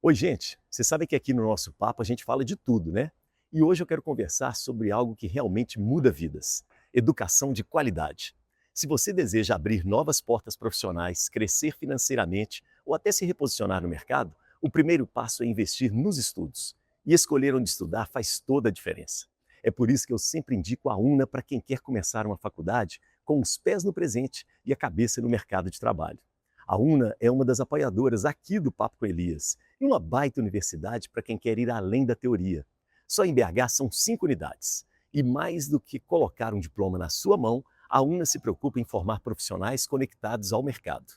Oi, gente! Você sabe que aqui no nosso papo a gente fala de tudo, né? E hoje eu quero conversar sobre algo que realmente muda vidas: educação de qualidade. Se você deseja abrir novas portas profissionais, crescer financeiramente ou até se reposicionar no mercado, o primeiro passo é investir nos estudos. E escolher onde estudar faz toda a diferença. É por isso que eu sempre indico a UNA para quem quer começar uma faculdade com os pés no presente e a cabeça no mercado de trabalho. A UNA é uma das apoiadoras aqui do Papo com Elias e uma baita universidade para quem quer ir além da teoria. Só em BH são 5 unidades. E mais do que colocar um diploma na sua mão, a UNA se preocupa em formar profissionais conectados ao mercado.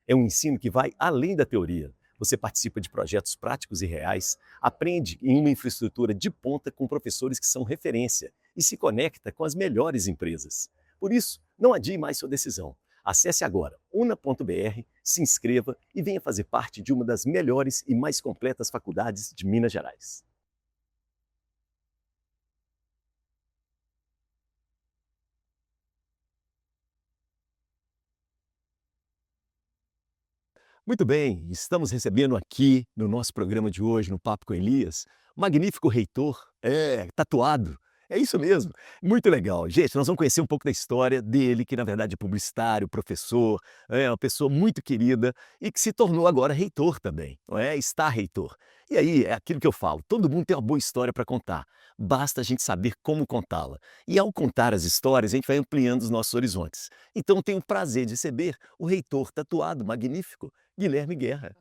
É um ensino que vai além da teoria. Você participa de projetos práticos e reais, aprende em uma infraestrutura de ponta com professores que são referência e se conecta com as melhores empresas. Por isso, não adie mais sua decisão. Acesse agora una.br, se inscreva e venha fazer parte de uma das melhores e mais completas faculdades de Minas Gerais. Muito bem, estamos recebendo aqui no nosso programa de hoje, no Papo com Elias, o magnífico reitor, tatuado. É isso mesmo, muito legal. Gente, nós vamos conhecer um pouco da história dele, que na verdade é publicitário, professor, é uma pessoa muito querida e que se tornou agora reitor também, não é? Está reitor. E aí, é aquilo que eu falo, todo mundo tem uma boa história para contar, basta a gente saber como contá-la. E ao contar as histórias, a gente vai ampliando os nossos horizontes. Então, eu tenho o prazer de receber o reitor tatuado, magnífico, Guilherme Guerra.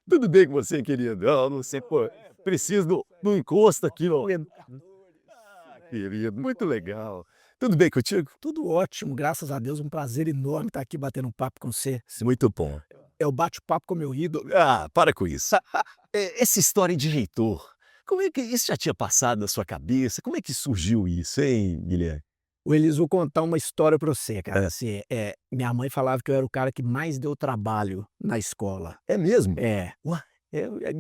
Tudo bem com você, querido? Não sei, pô, preciso do encosto aqui, ó. Querido, muito legal. Tudo bem contigo? Tudo ótimo, graças a Deus, um prazer enorme estar aqui batendo um papo com você. Muito bom. É o bate-papo com o meu ídolo. Ah, para com isso. Essa história de reitor, como é que isso já tinha passado na sua cabeça? Como é que surgiu isso, hein, Guilherme? O Elis, vou contar uma história pra você, cara. É. Assim, minha mãe falava que eu era o cara que mais deu trabalho na escola. É mesmo? É. Ué,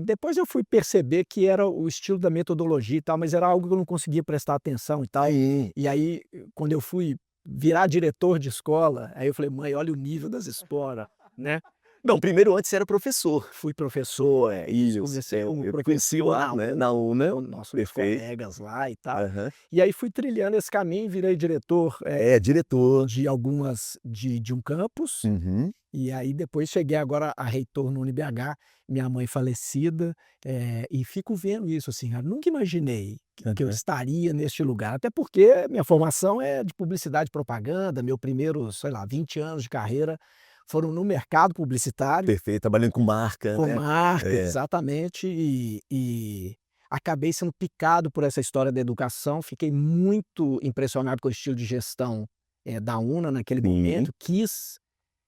Depois eu fui perceber que era o estilo da metodologia e tal, mas era algo que eu não conseguia prestar atenção e tal. sim. E aí, quando eu fui virar diretor de escola, aí eu falei: "Mãe, olha o nível das esporas", né. Não, primeiro antes você era professor. Fui professor, isso, Isso, comecei como eu te conheci professor lá, né, na UNA, com nossos perfeito. colegas lá e tal. Aham. E aí fui trilhando esse caminho, virei diretor, É, diretor. de um campus, Uhum. e aí depois cheguei agora a reitor no UniBH, minha mãe falecida, e fico vendo isso, assim, cara, nunca imaginei que eu Aham. estaria neste lugar, até porque minha formação é de publicidade e propaganda, meu primeiro, sei lá, 20 anos de carreira foram no mercado publicitário, Perfeito, trabalhando com marca, com né. marca, É. exatamente, e acabei sendo picado por essa história da educação, fiquei muito impressionado com o estilo de gestão, da UNA naquele Sim. momento, quis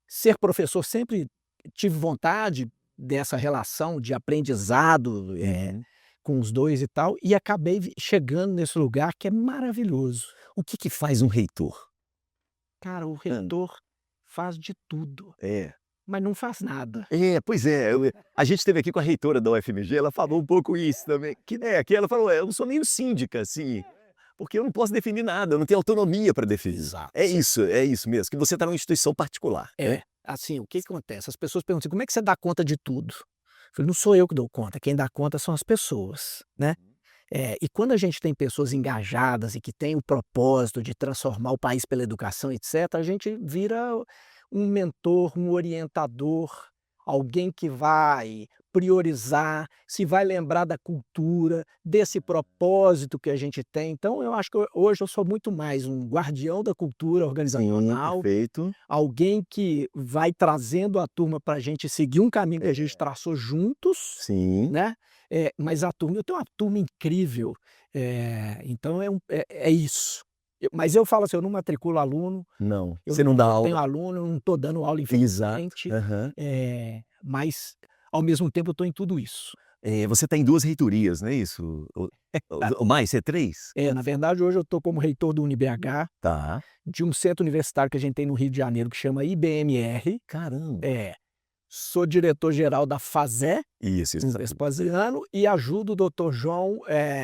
ser professor, sempre tive vontade dessa relação de aprendizado, Uhum. com os 2 e tal, e acabei chegando nesse lugar que é maravilhoso. O que que faz um reitor? Cara, o Hã. reitor faz de tudo, É. mas não faz nada. É, pois é, a gente esteve aqui com a reitora da UFMG, ela falou um pouco isso também, que ela falou: "Eu não sou nem síndica, assim, porque eu não posso definir nada, eu não tenho autonomia para definir". Exato. É isso mesmo, que você está numa instituição particular, né. Assim, o que que acontece? As pessoas perguntam assim: "Como é que você dá conta de tudo?" Eu falei: "Não sou eu que dou conta, quem dá conta são as pessoas, né". E quando a gente tem pessoas engajadas e que têm o propósito de transformar o país pela educação, etcétera, a gente vira um mentor, um orientador, alguém que vai priorizar, se vai lembrar da cultura, desse propósito que a gente tem. Então eu acho que hoje eu sou muito mais um guardião da cultura Sim, organizacional, perfeito. alguém que vai trazendo a turma para a gente seguir um caminho que a gente traçou juntos, Sim. né, mas a turma eu tenho uma turma incrível, então é isso. Mas eu falo assim, eu não matriculo aluno, Não, eu você não não dá eu tenho aula. aluno, eu não estou dando aula Exato. infelizmente, Aham. mas ao mesmo tempo eu estou em tudo isso. Você está em 2 reitorias, não é isso? Ou mais, você é 3? Na verdade hoje eu estou como reitor do UniBH, Tá. de um centro universitário que a gente tem no Rio de Janeiro que chama IBMR. Caramba. É. Sou diretor-geral da FASÉ, Isso, no exato. Vespasiano, e ajudo o doutor João,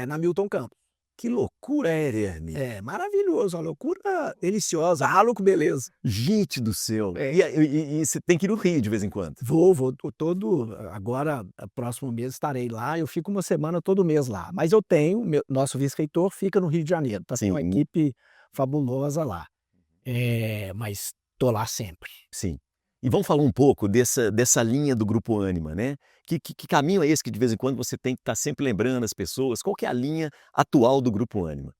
na Milton Campos. Que loucura, Herme. É maravilhoso, uma loucura deliciosa, ralo com beleza. Gente do céu. É. E você tem que ir no Rio de vez em quando? Vou todo agora, próximo mês estarei lá, eu fico uma semana todo mês lá, mas eu tenho nosso vice-reitor fica no Rio de Janeiro, tá, tem uma Sim, equipe fabulosa lá. Mas tô lá sempre. sim. E vamos falar um pouco dessa linha do Grupo Ânima, né. Que caminho é esse que de vez em quando você tem que estar sempre lembrando as pessoas? Qual que é a linha atual do Grupo Ânima?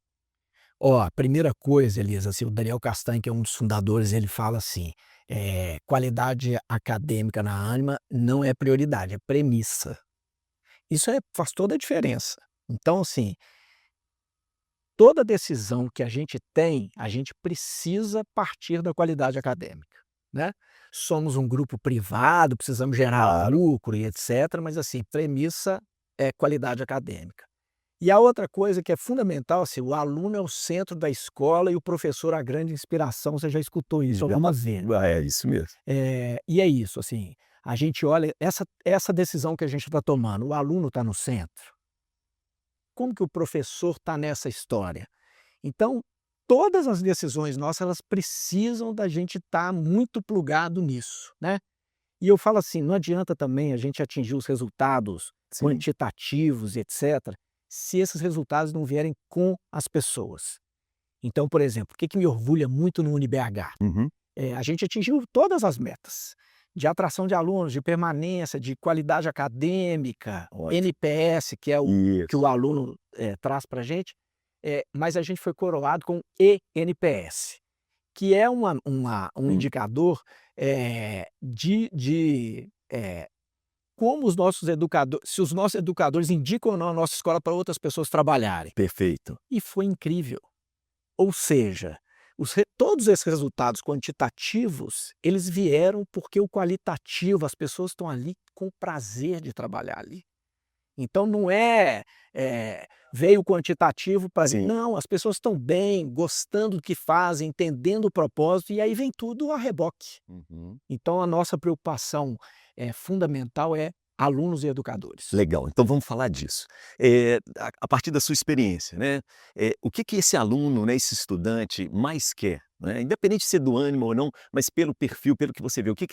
Ó, a primeira coisa, Elisa, assim, o Daniel Castanho, que é um dos fundadores, ele fala assim, qualidade acadêmica na Ânima não é prioridade, é premissa. Isso faz toda a diferença. Então, assim, toda decisão que a gente tem, a gente precisa partir da qualidade acadêmica, né. Somos um grupo privado, precisamos gerar Claro. lucro e etcétera, mas assim, premissa é qualidade acadêmica. E a outra coisa que é fundamental, assim, o aluno é o centro da escola e o professor a grande inspiração, você já escutou isso algumas vezes. É isso mesmo. E é isso, assim, a gente olha essa decisão que a gente está tomando, o aluno está no centro. Como que o professor está nessa história? Então, todas as decisões nossas, elas precisam da gente estar muito plugado nisso, né. E eu falo assim, não adianta também a gente atingir os resultados Sim. quantitativos e etcétera, se esses resultados não vierem com as pessoas. Então, por exemplo, o que me orgulha muito no UniBH? Uhum. A gente atingiu todas as metas, de atração de alunos, de permanência, de qualidade acadêmica, Ótimo. NPS, que é o que o Isso. aluno, traz para a gente, mas a gente foi coroado com eNPS, que é um Hum. indicador, de como os nossos educadores se os nossos educadores indicam ou não a nossa escola para outras pessoas trabalharem. Perfeito. E foi incrível. Ou seja, todos esses resultados quantitativos, eles vieram porque o qualitativo, as pessoas estão ali com prazer de trabalhar ali. Então não veio o quantitativo para Sim. não, as pessoas estão bem, gostando do que fazem, entendendo o propósito, e aí vem tudo a reboque. Uhum. Então a nossa preocupação fundamental é alunos e educadores. Legal, então vamos falar disso. A partir da sua experiência, né, o que esse aluno, né, esse estudante mais quer, né, independente de ser do ânimo ou não, mas pelo perfil, pelo que você vê, o que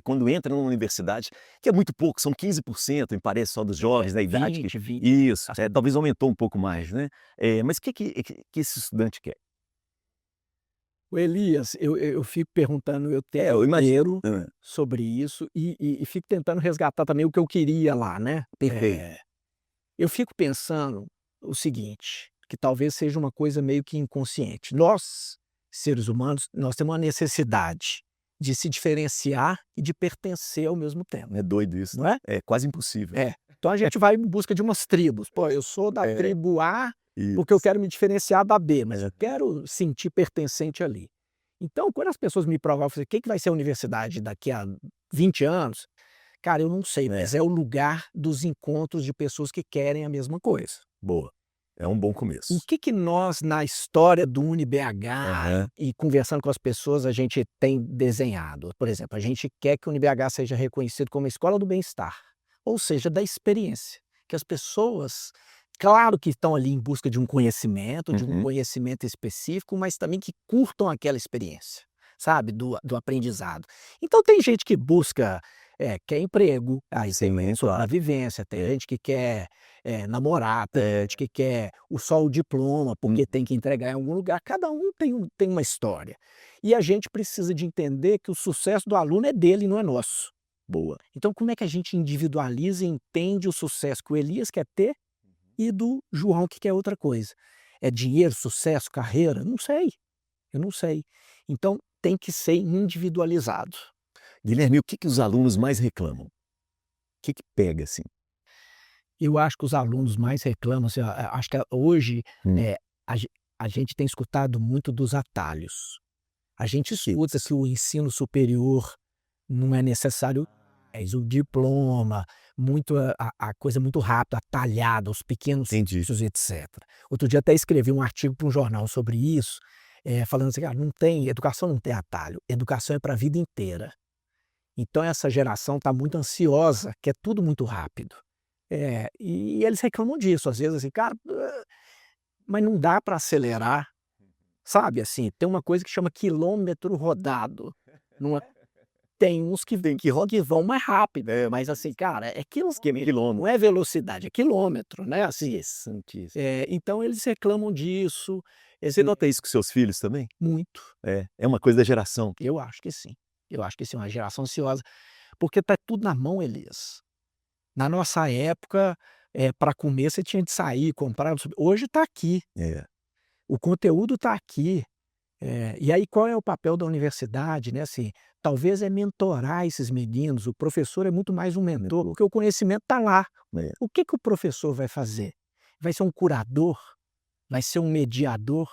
quando entra numa universidade, que é muito pouco, são 15%, me parece, só dos jovens da idade que 20. isso, talvez aumentou um pouco mais, né, mas o que esse estudante quer? O Elias, eu fico perguntando o tempo Eu imagino. inteiro sobre isso e fico tentando resgatar também o que eu queria lá, né. Perfeito. Eu fico pensando o seguinte, que talvez seja uma coisa meio que inconsciente. Nós, seres humanos, nós temos uma necessidade de se diferenciar e de pertencer ao mesmo tempo, É doido isso, não é? é quase impossível. Então a gente vai em busca de umas tribos. Pô, eu sou da É, tribo A, porque eu isso. quero me diferenciar da B, mas eu quero sentir pertencente ali. Então, quando as pessoas me provam, eu falei: "O que vai ser a universidade daqui a 20 anos?", cara, eu não sei, É, mas é o lugar dos encontros de pessoas que querem a mesma coisa. boa, é um bom O começo. que nós, na história do UniBH Aham. e conversando com as pessoas, a gente tem desenhado? Por exemplo, a gente quer que o UniBH seja reconhecido como a escola do bem-estar, ou seja, da experiência, que as pessoas, claro que estão ali em busca de um Uhum. conhecimento específico, mas também que curtam aquela experiência, sabe, do aprendizado. Então tem gente que busca, quer emprego, aí tem Sim, claro. sobrevivência, tem gente que quer namorar, tem gente que quer só o diploma, porque Uhum. tem que entregar em algum lugar, cada um tem uma história. E a gente precisa de entender que o sucesso do aluno é dele, não é nosso. Boa. Então como é que a gente individualiza e entende o sucesso que o Elias quer ter e do João que quer outra coisa? É dinheiro, sucesso, carreira? Não sei, eu não sei. Então tem que ser individualizado. Guilherme, o que os alunos mais reclamam? O que pega, assim? Eu acho que os alunos mais reclamam, assim, acho que hoje, Hum. eh, a gente tem escutado muito dos atalhos. A gente Que escuta isso? que o ensino superior não é necessário o diploma, muito a coisa muito rápida, atalhada, os pequenos Entendi. cursos, etcétera. Outro dia até escrevi um artigo para um jornal sobre isso, falando assim: "Ah, não tem educação não tem atalho, educação é para a vida inteira". Então essa geração está muito ansiosa, quer tudo muito rápido. E eles reclamam disso, às vezes assim: "Cara, mas não dá para acelerar, sabe, assim, tem uma coisa que chama quilômetro rodado, não é tem uns que vão mais rápido, mas assim, cara, é não é velocidade, é quilômetro, né, assim. Interessantíssimo. Então eles reclamam disso, Você nota isso com seus filhos também? muito. É uma coisa da geração. Eu acho que sim. Eu acho que sim, uma geração ansiosa, porque tá tudo na mão, Elias. Na nossa época, pra comer você tinha de sair, comprar, hoje tá aqui, É, o conteúdo tá aqui. E aí qual é o papel da universidade, né, assim, talvez é mentorar esses meninos, o professor é muito mais um mentor, mentor. porque o conhecimento tá lá. É. O que que o professor vai fazer? Vai ser um curador? Vai ser um mediador?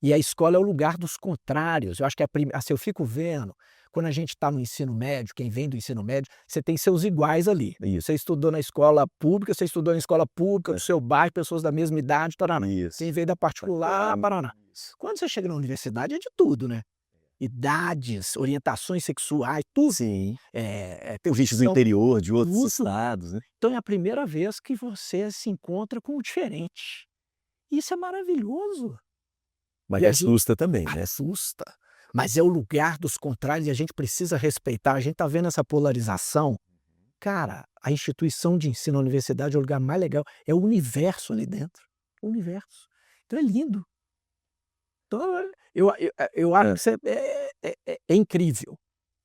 E a escola é o lugar dos contrários. Eu acho que assim, eu fico vendo, quando a gente está no ensino médio, quem vem do ensino médio, você tem seus iguais ali. Isso. Você estudou na escola pública, você estudou na escola pública do É. seu bairro, pessoas da mesma idade, tarará. Isso. Quem veio da particular, paraná. Isso. Quando você chega na universidade é de tudo, né? Idades, orientações sexuais, tudo. Sim. Tem Gente do então, interior, de outros tudo. estados, né. Então é a primeira vez que você se encontra com o diferente. Isso é maravilhoso. Mas E a gente assusta também, né. assusta, mas é o lugar dos contrários e a gente precisa respeitar. A gente está vendo essa polarização. Cara, a instituição de ensino, a universidade é o lugar mais legal, é o universo ali dentro, o universo. Então é lindo. Então eu acho Hã. que isso é incrível.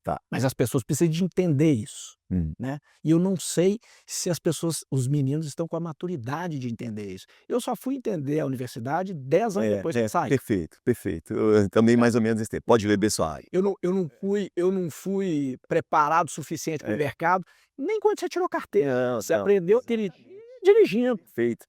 Tá. Mas as pessoas precisam de entender isso, Hum. né. E eu não sei se as pessoas, os meninos estão com a maturidade de entender isso. Eu só fui entender a universidade 10 anos depois que saí. Perfeito, perfeito. Eu também mais ou menos esse tempo. Pode beber sua água. Eu não fui preparado o suficiente para o É. mercado, nem quando você tirou carteira. Não, Você não. aprendeu dirigindo. Perfeito,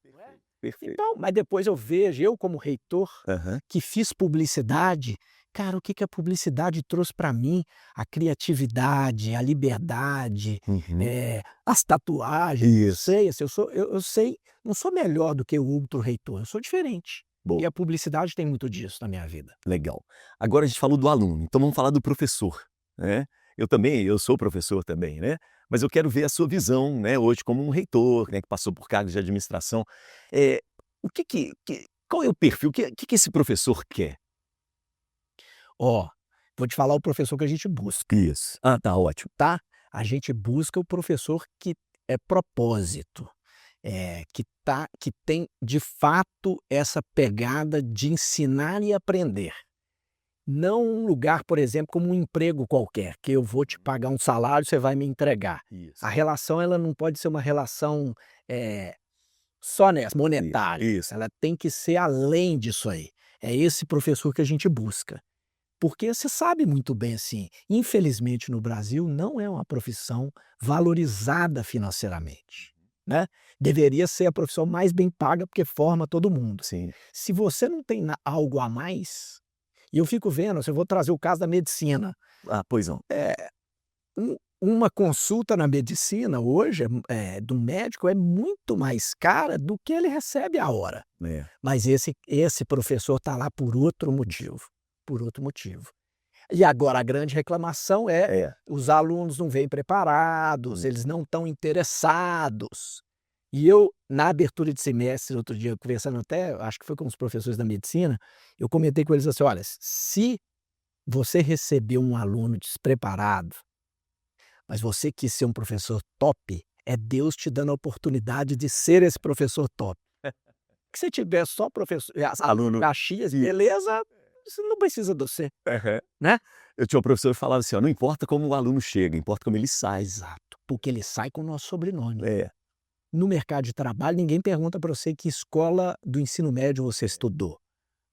perfeito. Então, mas depois eu vejo, eu como reitor, Aham. que fiz publicidade, cara, o que que a publicidade trouxe para mim? A criatividade, a liberdade, Uhum. as tatuagens, não Isso. sei, assim, eu sei, não sou melhor do que o outro reitor, eu sou diferente. Boa. E a publicidade tem muito disso na minha vida. Legal. Agora a gente falou do aluno, então vamos falar do professor, né. Eu sou professor também, né, mas eu quero ver a sua visão, né, hoje como um reitor, né, que passou por cargos de administração. O qual é o perfil, o que esse professor quer? Ó, vou te falar o professor que a gente busca, Isso. Ah, tá ótimo. tá? A gente busca o professor que é propósito, que tem de fato essa pegada de ensinar e aprender. Não um lugar, por exemplo, como um emprego qualquer, que eu vou te pagar um salário, você vai me entregar. Isso. A relação ela não pode ser uma relação, só nessa, monetária. Isso. Ela tem que ser além disso aí. É esse professor que a gente busca. Porque você sabe muito bem, assim, infelizmente no Brasil não é uma profissão valorizada financeiramente, né. Deveria ser a profissão mais bem paga, porque forma todo mundo. Sim. Se você não tem algo a mais, e eu fico vendo, assim, eu vou trazer o caso da medicina. Ah, pois não. Uma consulta na medicina hoje, do médico é muito mais cara do que ele recebe a hora. É. Mas esse professor está lá por outro motivo, por outro motivo. E agora a grande reclamação é: É. os alunos não vêm preparados, Hum. eles não estão interessados. E eu, na abertura de semestre, outro dia, conversando até, acho que foi com os professores da medicina, eu comentei com eles assim: "Olha, se você recebeu um aluno despreparado, mas você quis ser um professor top, é Deus te dando a oportunidade de ser esse professor top. Que se tiver só professor Aluno. Caxias, E beleza, você não precisa de você, Aham. né?" Eu tinha um professor que falava assim: "Ó, não importa como o aluno chega, importa como ele sai". Exato, porque ele sai com o nosso sobrenome. É. No mercado de trabalho, ninguém pergunta para você que escola do ensino médio você estudou,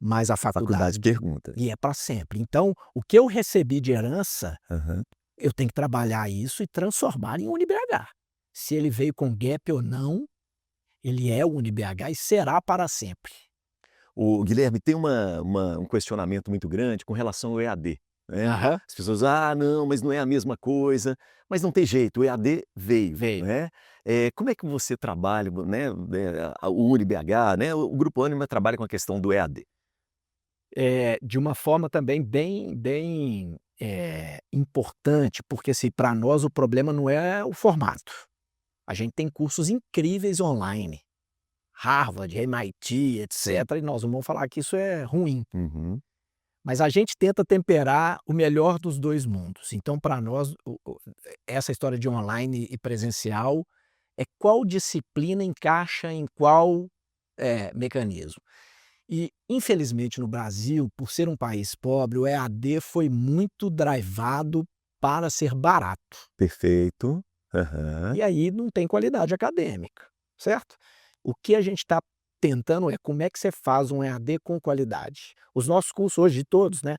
mas a Faculdade faculdade, pergunta. e é para sempre. Então, o que eu recebi de herança, Aham. eu tenho que trabalhar isso e transformar em UniBH. Se ele veio com gap ou não, ele é o UniBH e será para sempre. O Guilherme, tem um questionamento muito grande com relação ao EAD, né. Aham. As pessoas: "Ah, não, mas não é a mesma coisa", mas não tem jeito, o EAD veio, Veio. né. Como é que você trabalha, né, o UniBH, né, o Grupo Ânima trabalha com a questão do EAD? De uma forma também bem, importante, porque assim, para nós o problema não é o formato. A gente tem cursos incríveis online, Harvard, MIT, etc. E nós não vamos falar que isso é ruim. Uhum. Mas a gente tenta temperar o melhor dos dois mundos. Então, para nós, essa história de online e presencial é qual disciplina encaixa em qual mecanismo. E, infelizmente, no Brasil, por ser um país pobre, o EAD foi muito drivado para ser barato. Perfeito. Aham. E aí não tem qualidade acadêmica, certo? O que a gente está tentando é como é que você faz um EAD com qualidade. Os nossos cursos hoje, de todos, né,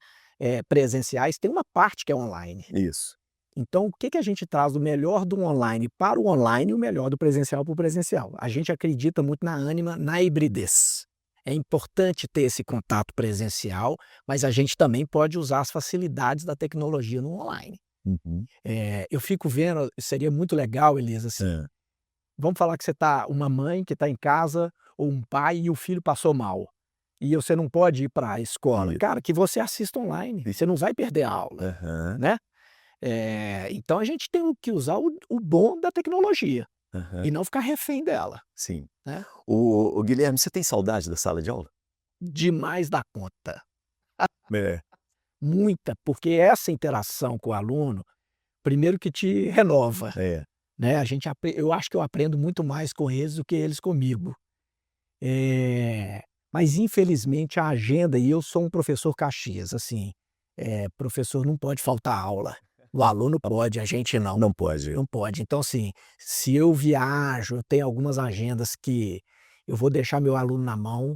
presenciais, tem uma parte que é online. Isso. Então, o que a gente traz do melhor do online para o online e o melhor do presencial para o presencial? A gente acredita muito na Ânima, na hibridez. É importante ter esse contato presencial, mas a gente também pode usar as facilidades da tecnologia no online. Uhum. Eu fico vendo, seria muito legal, Elisa, assim, É. vamos falar que você está uma mãe que está em casa, ou um pai, e o filho passou mal. E você não pode ir para a escola. Isso. Cara, que você assista online, você não vai perder a aula, Aham. né? Então a gente tem que usar o bom da tecnologia Aham. e não ficar refém dela, Sim. né? O Guilherme, você tem saudade da sala de aula? Demais da conta. É. Muita, porque essa interação com o aluno, primeiro que te renova, É. né? Eu acho que eu aprendo muito mais com eles do que eles comigo. Mas infelizmente a agenda, e eu sou um professor Caxias, assim, professor não pode faltar aula. O aluno pode, a gente não. Não pode. Não pode. Então, assim, se eu viajo, eu tenho algumas agendas que eu vou deixar meu aluno na mão,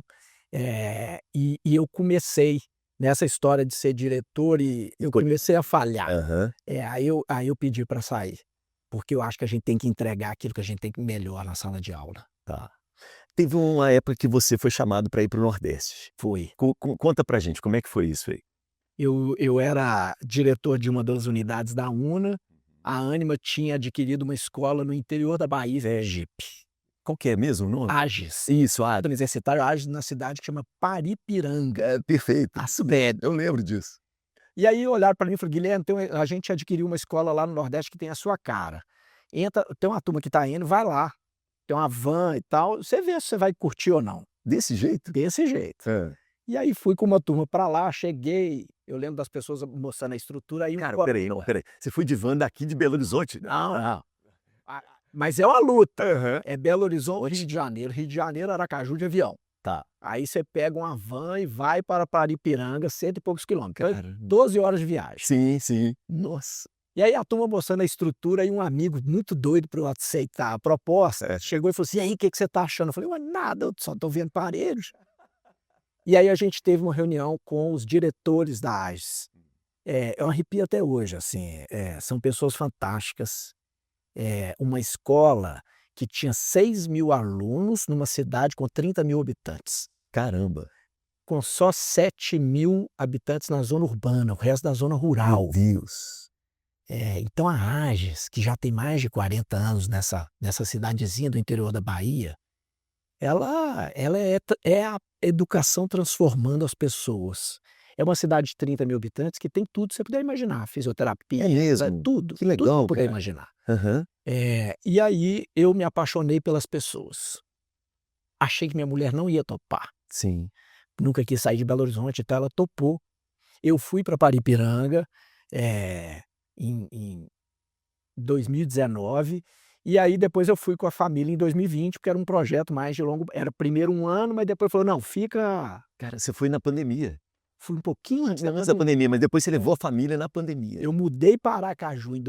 e eu comecei nessa história de ser diretor e eu comecei a falhar. Aham. Aí eu pedi para sair, porque eu acho que a gente tem que entregar aquilo que a gente tem que melhor na sala de aula. Tá. Teve uma época que você foi chamado para ir para o Nordeste. Foi. Conta pra gente, como é que foi isso aí? Eu era diretor de uma das unidades da UNA, a Ânima tinha adquirido uma escola no interior da Bahia, Sergipe. Qual que é mesmo o nome? Ages. Isso, Universitário Ages, na cidade que chama Paripiranga. É, perfeito. Açudé. Eu lembro disso. E aí olharam para mim e falaram: Guilherme, a gente adquiriu uma escola lá no Nordeste que tem a sua cara. Tem uma turma que está indo, vai lá. Tem uma van e tal, você vê se você vai curtir ou não. Desse jeito? Desse jeito. É. E aí fui com uma turma para lá, cheguei, eu lembro das pessoas mostrando a estrutura aí. Cara, peraí. Você foi de van daqui de Belo Horizonte? Não, não. Mas é uma luta. Aham. É Belo Horizonte, Rio de Janeiro. Rio de Janeiro, Aracaju de avião. Tá. Aí você pega uma van e vai para Paripiranga, 100 e poucos quilômetros. Cara. 12 horas de viagem. Sim, sim. Nossa. E aí a turma mostrando a estrutura e um amigo muito doido para eu aceitar a proposta, chegou e falou assim: e aí, o que você está achando? Eu falei: ué, nada, eu só estou vendo parelhos. E aí a gente teve uma reunião com os diretores da AGES. Eu arrepio até hoje, assim, são pessoas fantásticas. Uma escola que tinha 6.000 alunos numa cidade com 30.000 habitantes. Caramba. Com só 7.000 habitantes na zona urbana, o resto da zona rural. Meu Deus. Então a AGES, que já tem mais de 40 anos nessa cidadezinha do interior da Bahia, ela é a educação transformando as pessoas. É uma cidade de 30.000 habitantes que tem tudo que você puder imaginar, fisioterapia, É mesmo? tudo, Que legal, tudo que puder cara. imaginar. Aham. E aí eu me apaixonei pelas pessoas. Achei que minha mulher não ia topar, Sim. nunca quis sair de Belo Horizonte, então ela topou. Eu fui para Paripiranga, em 2019, e aí depois eu fui com a família em 2020, porque era um projeto mais de longo, era primeiro um ano, mas depois falou: "Não, fica". Cara, você foi na pandemia. Fui um pouquinho antes da Antes da pandemia. pandemia, mas depois você levou a família na pandemia. Eu mudei para Aracaju em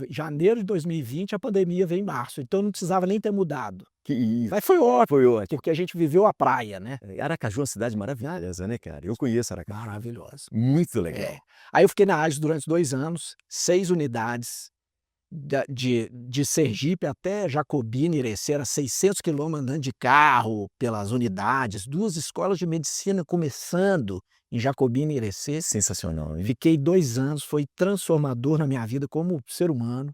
janeiro de 2020, a pandemia veio em março, então eu não precisava nem ter mudado. Que isso. Mas foi ótimo, Foi ótimo. porque a gente viveu a praia, né. Aracaju é uma cidade maravilhosa, né, cara? Eu conheço Aracaju. Maravilhosa. Muito legal. Aí eu fiquei na AGES durante 2 anos, 6 unidades, de Sergipe até Jacobina, Irecê, era 600 quilômetros andando de carro pelas unidades, 2 escolas de medicina começando em Jacobina e Irecê. Sensacional, hein? Fiquei 2 anos, foi transformador na minha vida como ser humano.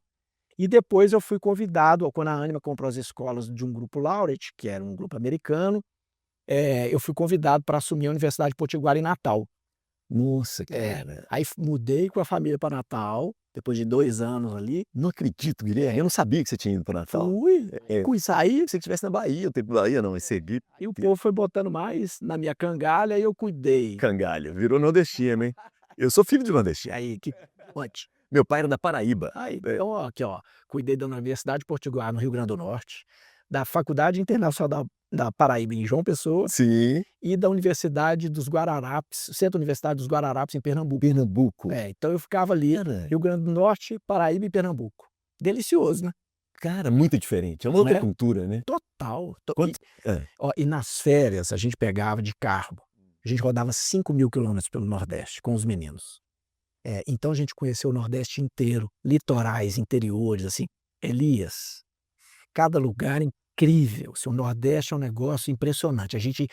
E depois eu fui convidado, quando a Ânima comprou as escolas de um grupo Laureate, que era um grupo americano, eu fui convidado para assumir a Universidade Potiguar em Natal. Nossa, cara. Aí mudei com a família para Natal, depois de 2 anos ali. Não acredito, Guilherme. Eu não sabia que você tinha ido para Natal. Fui, É, saí, se você estivesse na Bahia, eu tenho Bahia não, em Sergipe. e o povo foi botando mais na minha cangalha e eu cuidei. Cangalha, virou nordestino, hein? Eu sou filho de E nordestino. aí, onde? Meu pai era da Paraíba. Aí, É, então, ó, aqui, ó, cuidei da Universidade Potiguar, no Rio Grande do Norte, da Faculdade Internacional da Paraíba, em João Pessoa, sim, e da Universidade dos Guararapes, Centro Universitário dos Guararapes, em Pernambuco. Pernambuco. Então eu ficava ali, Cara, Rio Grande do Norte, Paraíba e Pernambuco. Delicioso, né? cara, muito diferente. É uma Não outra é? cultura, né? Total. Quanto... É. Ó, e nas férias a gente pegava de carro. A gente rodava 5.000 quilômetros pelo Nordeste com os meninos. Então a gente conheceu o Nordeste inteiro, litorais, interiores, assim. Elias, cada lugar incrível. Assim, o Nordeste é um negócio impressionante. A gente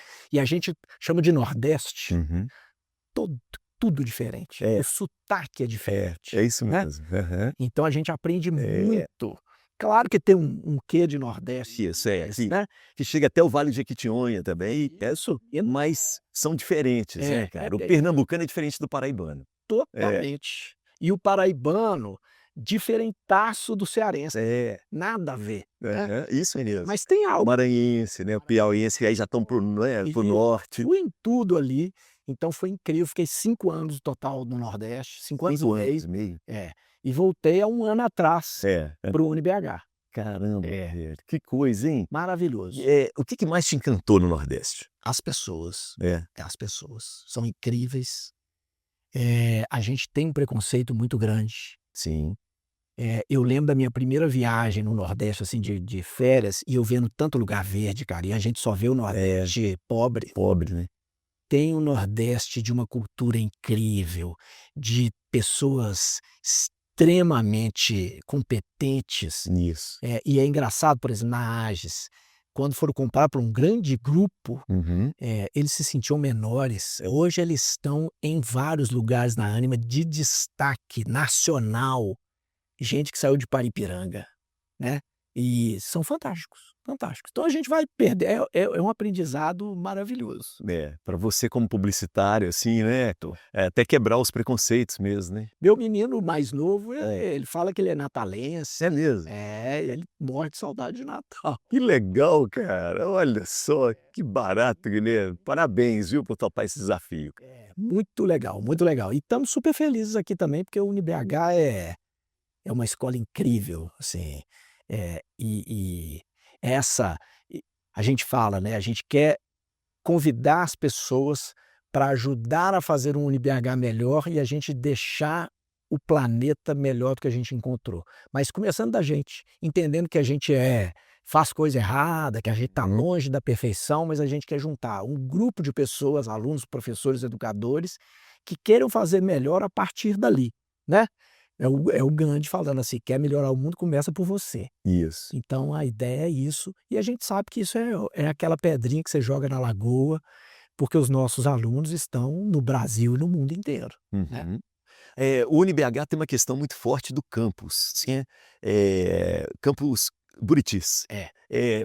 chama de Nordeste Uhum. todo, tudo diferente. É. O sotaque é diferente. É isso né? mesmo. Aham. Então a gente aprende muito. Claro que tem um quê de Nordeste, Isso, né? que chega até o Vale de Jequitinhonha também, Isso. mas são diferentes, né, cara? O É pernambucano é diferente do paraibano. totalmente. E o paraibano, diferentaço do cearense. É, Nada a ver. aham, isso mesmo. Mas tem O algo. maranhense, né, o piauiense, aí já estão pro, né, pro E norte. fui em tudo ali. Então foi incrível. Fiquei 5 anos no total no Nordeste, 5 anos e 5 meio. anos e meio. E voltei há 1 ano atrás É. para o UniBH. Caramba, É. velho, que coisa, hein? Maravilhoso. O que mais te encantou no Nordeste? As pessoas. É. As pessoas são incríveis. A gente tem um preconceito muito grande. Sim. Eu lembro da minha primeira viagem no Nordeste, assim, de férias, e eu vendo tanto lugar verde, cara, e a gente só vê o Nordeste pobre. Pobre, né? Tem o Nordeste de uma cultura incrível, de pessoas extremamente competentes. Isso. E é engraçado, por exemplo, na Ages, quando foram comprar para um grande grupo, Uhum. eles se sentiam menores. Hoje eles estão em vários lugares na Ânima de destaque nacional. Gente que saiu de Paripiranga, né? E são fantásticos, fantásticos. Então a gente vai perder, é um aprendizado maravilhoso. Para você como publicitário, assim, né, até quebrar os preconceitos mesmo, né? Meu menino mais novo, ele fala que ele é natalense. É mesmo? Ele morre de saudade de Natal. Que legal, cara. Olha só, que barato, Guilherme. Parabéns, viu, por topar esse desafio. Muito legal, muito legal. E estamos super felizes aqui também, porque o UniBH é uma escola incrível, assim. E essa, a gente fala, né? A gente quer convidar as pessoas para ajudar a fazer um UniBH melhor e a gente deixar o planeta melhor do que a gente encontrou. Mas começando da gente, entendendo que a gente faz coisa errada, que a gente está longe da perfeição, mas a gente quer juntar um grupo de pessoas, alunos, professores, educadores, que queiram fazer melhor a partir dali, né? É o Gandhi falando assim: quer melhorar o mundo, começa por você. Isso. Então a ideia é isso, e a gente sabe que isso é aquela pedrinha que você joga na lagoa, porque os nossos alunos estão no Brasil e no mundo inteiro. Né? Uhum. O UniBH tem uma questão muito forte do campus, né? Campus Buritis.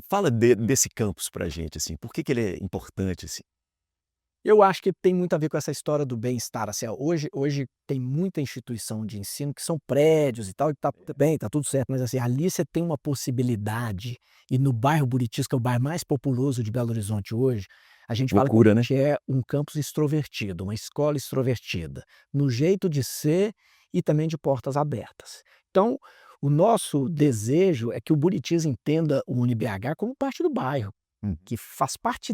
Fala desse campus pra gente, assim, por que ele é importante, assim? Eu acho que tem muito a ver com essa história do bem-estar. Assim, hoje tem muita instituição de ensino que são prédios e tal, e tá bem, tá tudo certo, mas assim, ali você tem uma possibilidade, e no bairro Buritis, que é o bairro mais populoso de Belo Horizonte hoje, a gente fala Loucura, que né? a gente é um campus extrovertido, uma escola extrovertida, no jeito de ser e também de portas abertas. Então, o nosso desejo é que o Buritis entenda o UniBH como parte do bairro, que faz parte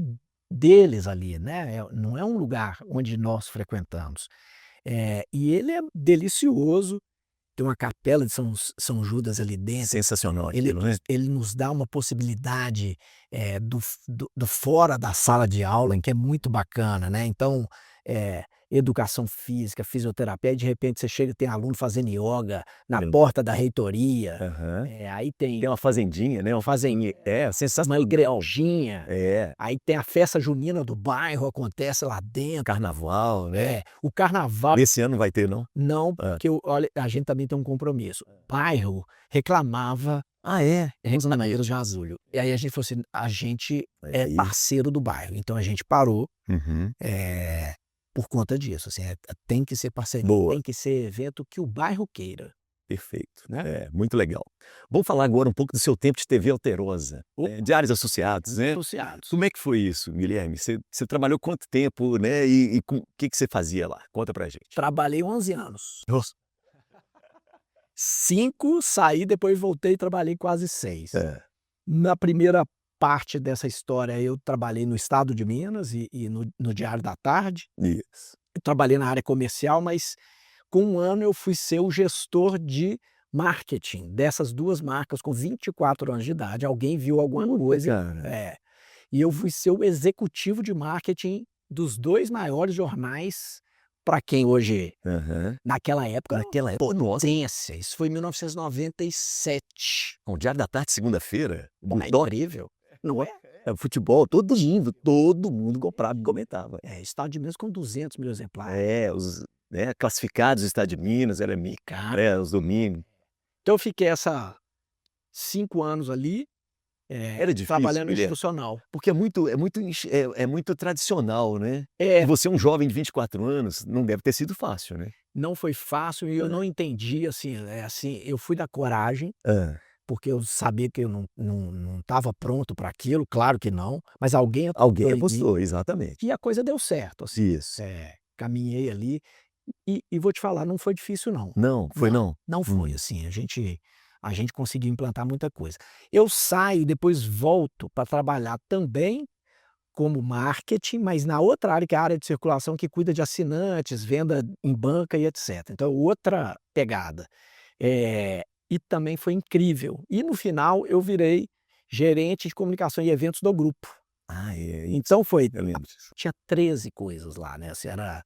deles ali, né? Não é um lugar onde nós frequentamos. E ele é delicioso, tem uma capela de São Judas ali dentro. Sensacional aquilo, né? Ele nos dá uma possibilidade do fora da sala de aula, em que é muito bacana, né? Então, educação física, fisioterapia, aí de repente você chega e tem aluno fazendo yoga na porta da reitoria. Aham. Aí tem Tem uma fazendinha, né? uma fazendinha, Sensacional. uma igrejinha. É, Aí tem a festa junina do bairro, acontece lá dentro. carnaval, né? O carnaval. Esse ano não vai ter, não? Não, porque olha, a gente também tem um compromisso. O bairro reclamava na Maíra de Azulho. E aí a gente falou assim: a gente é Aí. parceiro do bairro. Então a gente parou Uhum. por conta disso. Assim, tem que ser parceria, Boa. tem que ser evento que o bairro queira. Perfeito. né? É, muito legal. Vamos falar agora um pouco do seu tempo de TV Alterosa, Diários Associados, né? Associados. Como é que foi isso, Guilherme? Você trabalhou quanto tempo, né? E o que você fazia lá? Conta pra gente. Trabalhei 11 anos. Nossa. 5, saí, depois voltei e trabalhei quase 6. É. Na primeira parte dessa história, eu trabalhei no Estado de Minas e no Diário da Tarde. Isso. Eu trabalhei na área comercial, mas com 1 ano eu fui ser o gestor de marketing dessas 2 marcas com 24 anos de idade. Alguém viu alguma coisa. Cara. E eu fui ser o executivo de marketing dos 2 maiores jornais, para quem hoje, Aham. naquela época, Naquela época, nossa. potência. Isso foi em 1997. O Diário da Tarde, segunda-feira. É incrível, não é? É, futebol, todo mundo comprava e comentava. Estado de Minas com 200 mil exemplares. É, os classificados do Estado de Minas, era Cara. os domingos. Então eu fiquei 5 anos ali, Era difícil, trabalhando Guilherme? institucional. Porque é muito tradicional, né? É, E você é um jovem de 24 anos, não deve ter sido fácil, né? não foi fácil e eu não entendi, assim, eu fui da coragem, Hã. porque eu sabia que eu não estava pronto para aquilo, claro que não, mas alguém Alguém apostou em mim apostou, exatamente. e a coisa deu certo, assim. Isso. Caminhei ali e vou te falar, não foi difícil não. Não, foi não? Não foi, assim, a gente conseguiu implantar muita coisa. Eu saio e depois volto para trabalhar também como marketing, mas na outra área, que é a área de circulação, que cuida de assinantes, venda em banca e etc. Então, outra pegada. E também foi incrível. E no final eu virei gerente de comunicação e eventos do grupo. Ah, é, Então eu lembro disso. tinha 13 coisas lá, né, assim, era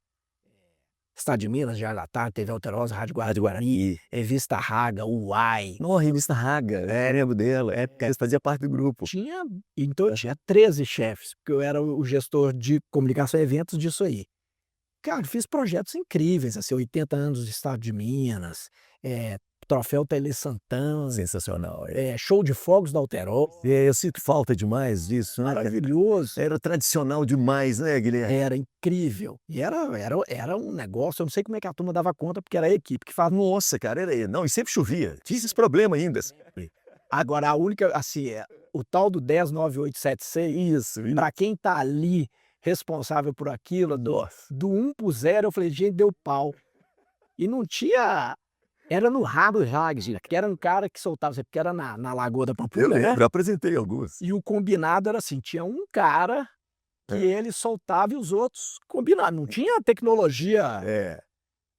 Estado de Minas, Diário da Tarde, TV Alterosa, Rádio Guarani, Revista Raga, Uai. Nó, Revista Raga, lembro dela. É, porque você fazia parte do grupo. Então eu tinha 13 chefes, porque eu era o gestor de comunicação e eventos disso aí. Cara, fiz projetos incríveis, assim, 80 anos do Estado de Minas, Troféu Tele Santana, Sensacional. show de fogos da Alterosa. Eu sinto falta demais disso, né? Maravilhoso. Era tradicional demais, né, Guilherme? Era incrível. E era um negócio, eu não sei como é que a turma dava conta, porque era a equipe que faz. Nossa, cara, não, e sempre chovia. Tinha esses problemas ainda. Agora, a única, assim, o tal do 109876, Isso. para quem tá ali responsável por aquilo, Nossa. do 1 pro 0, eu falei, gente, deu pau. E não tinha. Era no rabo já, que era um cara que soltava, porque era na Lagoa da Eu Pampulha, né? lembro, eu apresentei alguns. E o combinado era assim, tinha um cara que ele soltava e os outros combinavam. Não tinha tecnologia.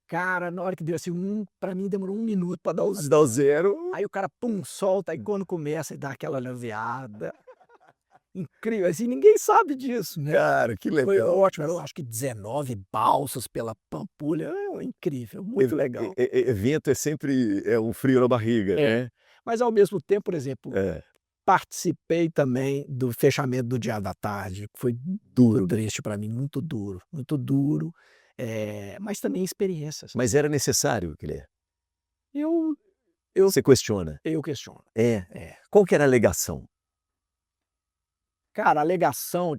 Cara, na hora que deu assim, pra mim demorou 1 minuto pra dar os. Dá o 0. Aí o cara, pum, solta, aí quando começa, ele dá aquela aliviada. Incrível, assim, ninguém sabe disso, né? Cara, que Foi legal. ótimo, eu acho que 19 balsas pela Pampulha, incrível, muito legal. Evento é sempre um frio na barriga, né? Mas ao mesmo tempo, por exemplo, É. participei também do fechamento do Diário da Tarde, que foi duro, triste para mim, muito duro, mas também experiências. Mas era necessário, Guilherme? Eu Você questiona? questiono. Qual que era a alegação? Cara, a alegação,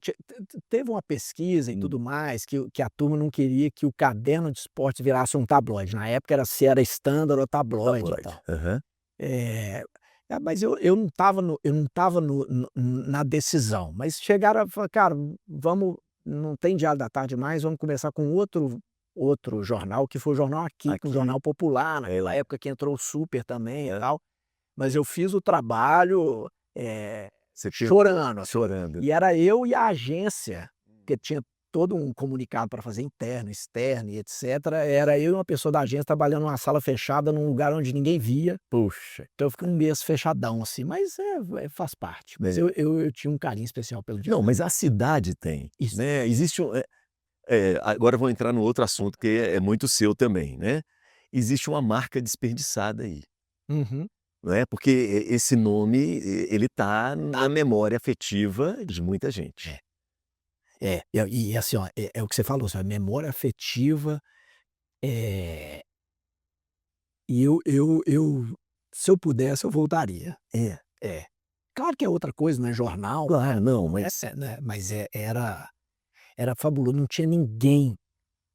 teve uma pesquisa e tudo mais, que a turma não queria que o caderno de esporte virasse um tabloide. Na época era se era Standard ou tabloide e tal. Aham. Mas eu não estava na decisão, mas chegaram a falar: "Cara, vamos, não tem Diário da Tarde mais, vamos começar com outro jornal", que foi o jornal Aqui, um jornal popular, naquela época que entrou o Super também e tal. Mas eu fiz o trabalho, Você chorando, assim. chorando. E era eu e a agência, que tinha todo um comunicado para fazer interno, externo e etc. Era eu e uma pessoa da agência trabalhando numa sala fechada, num lugar onde ninguém via. Puxa. Então eu fiquei 1 mês fechadão, assim, mas faz parte. Mas eu tinha um carinho especial pelo Diário. Não, mas a cidade tem, Isso. né? Existe agora eu vou entrar no outro assunto que é muito seu também, né? Existe uma marca desperdiçada aí, Uhum. não é? Porque esse nome, ele tá na memória afetiva de muita gente. E assim, ó, é o que você falou, assim, a memória afetiva, e se eu pudesse, eu voltaria. Claro que é outra coisa, não é jornal, Claro, não, mas né, mas era fabuloso, não tinha ninguém.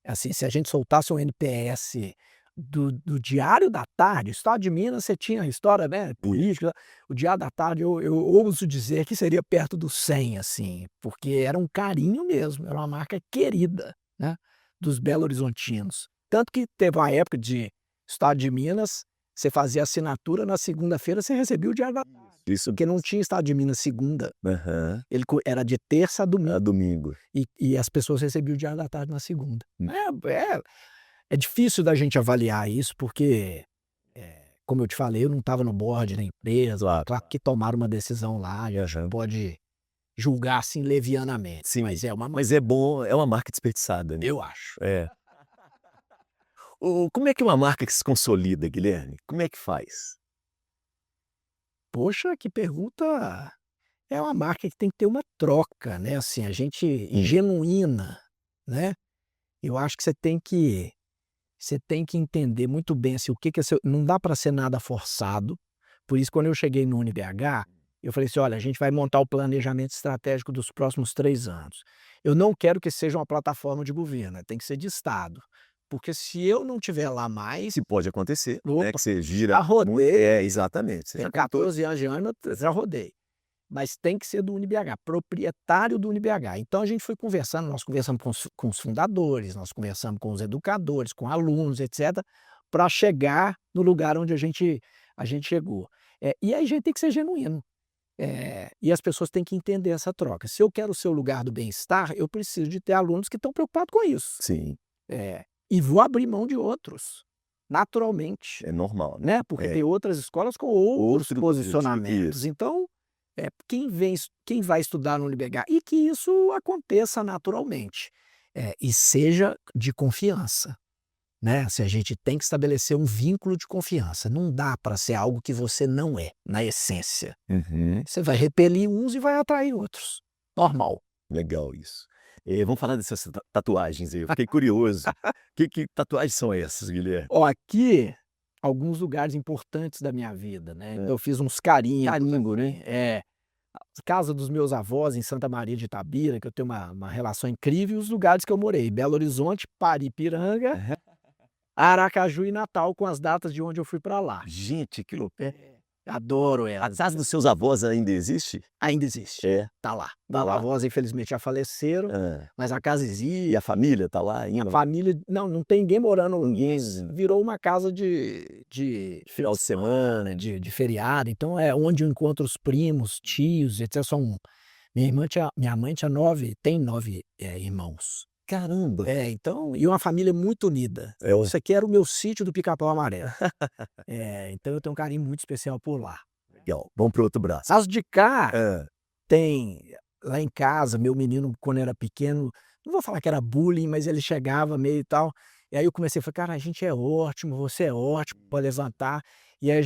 Assim, se a gente soltasse um NPS do Diário da Tarde. O Estado de Minas, você tinha a história, né, política. O Diário da Tarde, eu ouso dizer que seria perto do 100, assim, porque era um carinho mesmo, era uma marca querida, né, dos belo-horizontinos. Tanto que teve uma época de Estado de Minas, você fazia assinatura, na segunda-feira você recebia o Diário da Tarde, Isso. porque não tinha Estado de Minas segunda, Aham. era de terça a domingo, A domingo. e as pessoas recebiam o Diário da Tarde na segunda. Hum. É difícil da gente avaliar isso, porque, como eu te falei, eu não estava no board da empresa. Claro. Claro que tomaram uma decisão lá, a gente Aham. pode julgar assim levianamente, Sim, mas é uma mas é bom, é uma marca desperdiçada, né? eu acho. É. Como é que uma marca que se consolida, Guilherme? Como é que faz? Poxa, que pergunta. É uma marca que tem que ter uma troca, né, assim, a gente genuína, né. Eu acho que você tem que entender muito bem, assim, o que que é seu, não dá para ser nada forçado. Por isso, quando eu cheguei no UniBH, eu falei assim: "Olha, a gente vai montar o planejamento estratégico dos próximos 3 anos. Eu não quero que seja uma plataforma de governo, tem que ser de estado, porque se eu não tiver lá mais, Se pode acontecer, né, opa, que você gira já rodei, exatamente. Você tenho já contou. 14 anos de ANA, já rodei. Mas tem que ser do UniBH, proprietário do UniBH". Então a gente foi conversando, nós conversamos com os fundadores, nós conversamos com os educadores, com alunos, etcétera, para chegar no lugar onde a gente chegou. E aí a gente tem que ser genuíno, e as pessoas têm que entender essa troca. Se eu quero ser o lugar do bem-estar, eu preciso de ter alunos que estão preocupados com isso. Sim, E vou abrir mão de outros, naturalmente, é normal, né? né, porque É. tem outras escolas com outros Outro posicionamentos. isso. Então, quem vai estudar no UniBH, e que isso aconteça naturalmente, e seja de confiança, né, se a gente tem que estabelecer um vínculo de confiança, não dá para ser algo que você não é, na essência. Uhum. Você vai repelir uns e vai atrair outros, normal. Legal isso. Vamos falar dessas tatuagens aí, eu fiquei curioso. Que tatuagens são essas, Guilherme? Ó, aqui, alguns lugares importantes da minha vida, né, eu fiz uns carimbos, Carimbo, né? casa dos meus avós em Santa Maria de Itabira, que eu tenho uma relação incrível, e os lugares que eu morei: Belo Horizonte, Paripiranga, Aham. Aracaju e Natal, com as datas de onde eu fui para lá. Gente, que loucura. Adoro A elas. casa dos seus avós ainda existe? Ainda existe, É. tá lá. Tá Meus lá. avós infelizmente já faleceram, Hã. mas a casa E existe, a família tá lá a ainda? família não tem ninguém morando, Ninguém. virou uma casa de Final de semana. de feriado, então é onde eu encontro os primos, tios, etc. Minha mãe tinha 9, tem 9, irmãos. Caramba! Então, e uma família muito unida. É o Isso aqui era o meu sítio do Pica-Pau Amarelo. Então eu tenho um carinho muito especial por lá. Legal. Vamos pro outro braço. As de cá Hã. tem, lá em casa, meu menino, quando era pequeno, não vou falar que era bullying, mas ele chegava meio e tal, e aí eu comecei a falar: "Cara, a gente é ótimo, você é ótimo, pode levantar", e aí a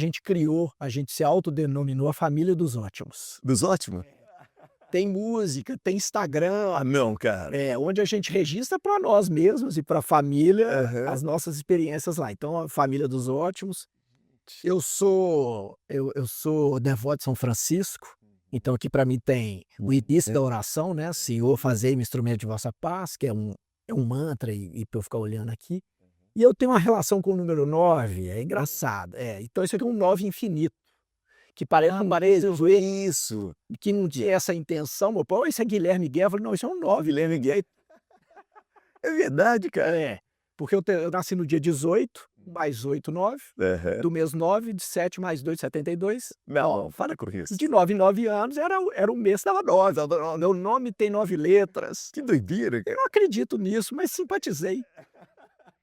gente se autodenominou a família dos ótimos. Dos ótimos? Tem música, tem Instagram, Ah, não, cara. onde a gente registra para nós mesmos e para a família Aham. as nossas experiências lá. Então, a família dos ótimos. Eu sou devoto de São Francisco, então aqui para mim tem o início da oração, né, "Senhor, fazei-me instrumento de vossa paz", que é um mantra, e pra eu ficar olhando aqui. E eu tenho uma relação com o número 9, é engraçado. Então isso aqui é um 9 infinito, que parece um Isso. que não tinha essa intenção. Meu pai: "Isso é Guilherme Guerra", eu falei: "Não, isso é um 9". Guilherme Guerra. É verdade, cara. Porque eu nasci no dia 18, mais 8, 9, Aham. do mês 9, de 7 mais 2, 72. Não, para com isso. De 9 em 9 anos era o mês dava 9, meu nome tem 9 letras. Que doideira, cara. Eu não acredito nisso, mas simpatizei.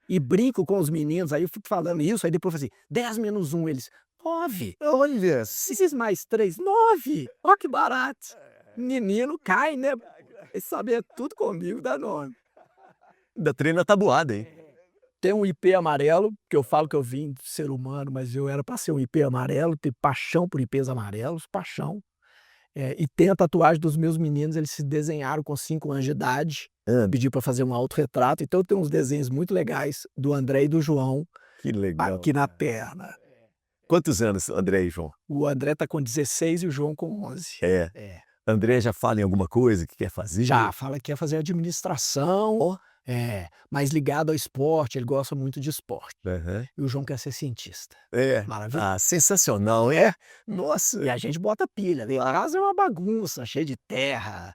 E brinco com os meninos, aí eu fico falando isso, aí depois eu falo assim: 10 menos 1, eles: 9. Olha. 6 mais 3, 9. Ó que barato. Menino cai, né? Vai saber tudo comigo, dá nome. Da treina tabuada, hein? Tem um IP amarelo, que eu falo que eu vim de ser humano, mas eu era para ser um IP amarelo, ter paixão por IPs amarelos, paixão. E tem a tatuagem dos meus meninos, eles se desenharam com 5 anos de idade, Hã. pediu para fazer um autorretrato, então eu tenho uns desenhos muito legais do André e do João Que legal. aqui na perna. Quantos anos, André e João? O André tá com 16 e o João com 11. André já fala em alguma coisa que quer fazer? Já fala que quer fazer administração, mais ligado ao esporte, ele gosta muito de esporte. Aham. E o João quer ser cientista. É. Maravilha. Ah, sensacional, é? Nossa. E a gente bota pilha, né, a casa é uma bagunça, cheia de terra,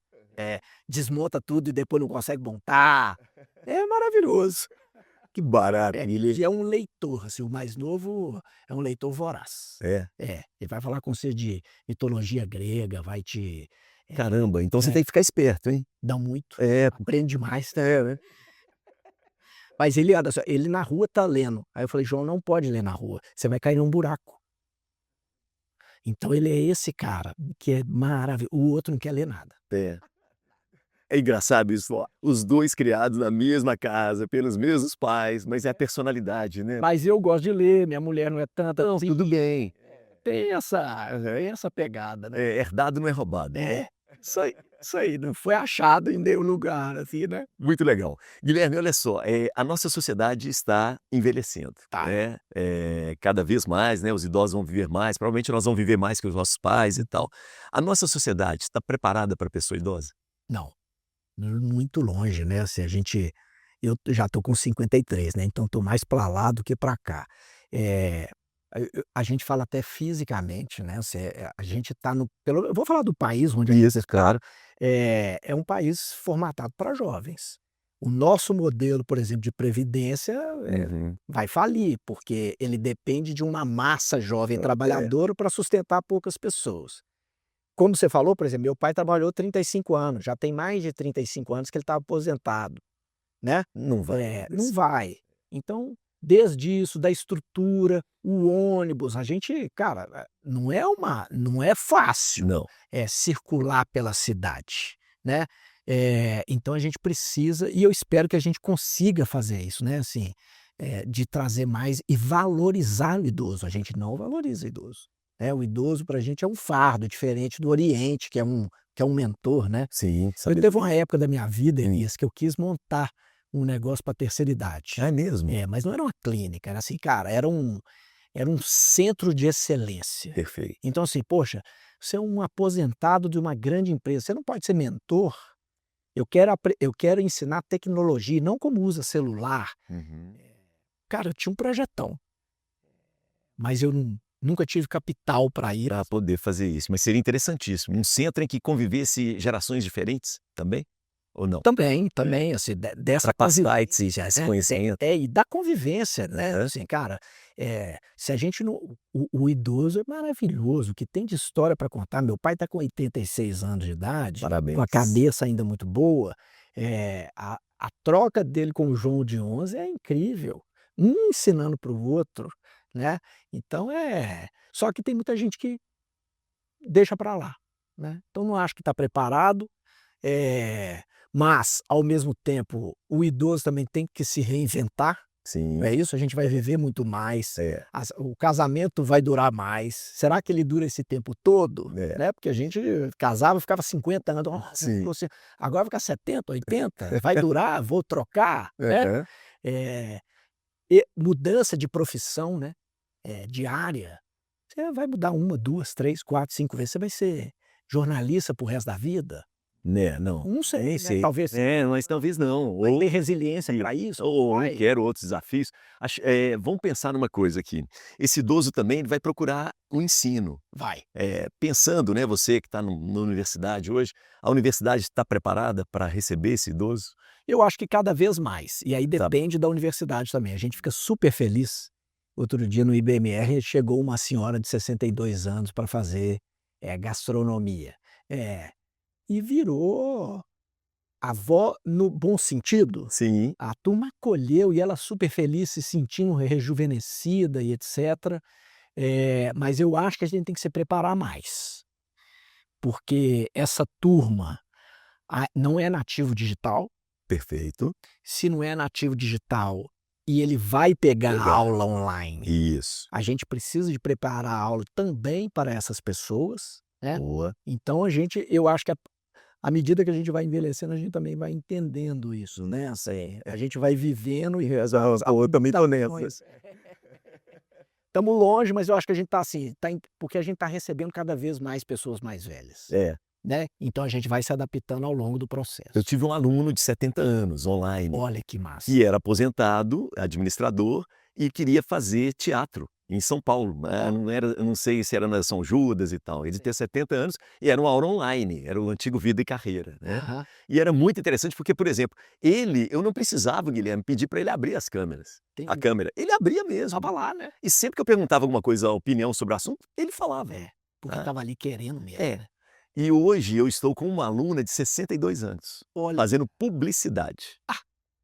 desmonta tudo e depois não consegue montar. É maravilhoso. Que barato. Ele é um leitor, assim, o mais novo é um leitor voraz. É. Ele vai falar com você de mitologia grega, vai te Caramba, então você É. tem que ficar esperto, hein? dá muito, É. aprende demais. Né. Mas ele olha só, ele na rua tá lendo, aí eu falei: "João, não pode ler na rua, você vai cair num buraco". Então ele é esse cara, que é maravilhoso, o outro não quer ler nada. É. É engraçado isso, ó, os 2 criados na mesma casa, pelos mesmos pais, mas é a personalidade, né? Mas eu gosto de ler, minha mulher não é tanta Não, assim, tudo bem. tem essa pegada, né. É, herdado não é roubado. Isso aí, não foi achado em nenhum lugar, assim, né. Muito legal. Guilherme, olha só, a nossa sociedade está envelhecendo, Tá. né? Cada vez mais, né, os idosos vão viver mais, provavelmente nós vamos viver mais que os nossos pais e tal. A nossa sociedade está preparada para a pessoa idosa? Não, muito longe, né, assim, eu já tô com 53, né, então tô mais pra lá do que pra cá. A gente fala até fisicamente, né, assim, a gente tá eu vou falar do país onde a gente Isso, claro. é um país formatado para jovens. O nosso modelo, por exemplo, de previdência, Uhum. vai falir, porque ele depende de uma massa jovem É. trabalhadora para sustentar poucas pessoas. Como você falou, por exemplo, meu pai trabalhou 35 anos, já tem mais de 35 anos que ele está aposentado, né. Não vai Não acontecer. vai. Então, desde isso, da estrutura, o ônibus, a gente, cara, não é fácil, Não. circular pela cidade, né. Então a gente precisa e eu espero que a gente consiga fazer isso, né, assim, de trazer mais e valorizar o idoso, a gente não valoriza o idoso, né, o idoso pra gente é um fardo, diferente do Oriente, que é um mentor, né. Sim, Eu sabe. teve uma época da minha vida, Hum. Elias, que eu quis montar um negócio para terceira idade. É mesmo? Mas não era uma clínica, era assim, cara, era um centro de excelência. Perfeito. Então assim, poxa, você é um aposentado de uma grande empresa, você não pode ser mentor? Eu quero ensinar tecnologia e não como usa celular. Uhum. Cara, eu tinha um projetão, mas eu nunca tive capital para ir. Para poder fazer isso, mas seria interessantíssimo. Um centro em que convivesse gerações diferentes também? Ou não? Também, assim, dessa Para passar convivência, esse conhecimento. e da convivência, né, Aham. assim, cara, se a gente não o idoso é maravilhoso, o que tem de história para contar, meu pai está com 86 anos de idade, com a Parabéns. cabeça ainda muito boa, a troca dele com o João de 11 é incrível, um ensinando para o outro, né, então só que tem muita gente que deixa para lá, né, então não acho que está preparado, mas, ao mesmo tempo, o idoso também tem que se reinventar, Sim. não é isso? A gente vai viver muito mais, É. o casamento vai durar mais. Será que ele dura esse tempo todo? É. Né, porque a gente casava e ficava 50 anos, "Nossa, Sim. você agora vai ficar 70, 80, vai durar, vou trocar", né. Aham. E mudança de profissão, né, diária. Você vai mudar uma, 2, 3, 4, 5 vezes, você vai ser jornalista para o resto da vida? Né, não. Não sei, né, Sei. talvez Mas talvez não. vai Ou ter resiliência para isso? ou Vai. quer outros desafios. Vamos pensar numa coisa aqui. Esse idoso também ele vai procurar o ensino. Vai. Pensando, né, você que está na universidade hoje, a universidade está preparada para receber esse idoso? Eu acho que cada vez mais, e aí Tá. depende da universidade também. A gente fica super feliz. Outro dia no IBMR chegou uma senhora de 62 anos para fazer, gastronomia. E virou avó no bom sentido. Sim. A turma acolheu e ela super feliz, se sentindo rejuvenescida e etcétera. Mas eu acho que a gente tem que se preparar mais, porque essa turma, não é nativo digital. Perfeito. Se não é nativo digital e ele vai pegar a Pegar. aula online, Isso. a gente precisa de preparar a aula também para essas pessoas, né. Boa. Então eu acho que à medida que a gente vai envelhecendo, a gente também vai entendendo isso, né, assim, a gente vai vivendo e A outra também tá nessa. estamos longe, mas eu acho que a gente está assim, porque a gente está recebendo cada vez mais pessoas mais velhas. É. né? Então a gente vai se adaptando ao longo do Eu processo. tive um aluno de 70 anos online, Olha que massa. que era aposentado, administrador, e queria fazer teatro em São Paulo. Eu não sei se era na São Judas e tal. Ele tinha 70 anos e era uma aula online, era o antigo Vida e Carreira, né? Aham. E era muito interessante porque, por exemplo, eu não precisava, Guilherme, pedir para ele abrir as câmeras. A Entendi. câmera. Ele abria mesmo. Tava lá, né? E sempre que eu perguntava alguma coisa, a opinião sobre o assunto, ele falava. É, porque Tá? tava ali querendo mesmo, É. né? E hoje eu estou com uma aluna de 62 anos, Olha fazendo publicidade.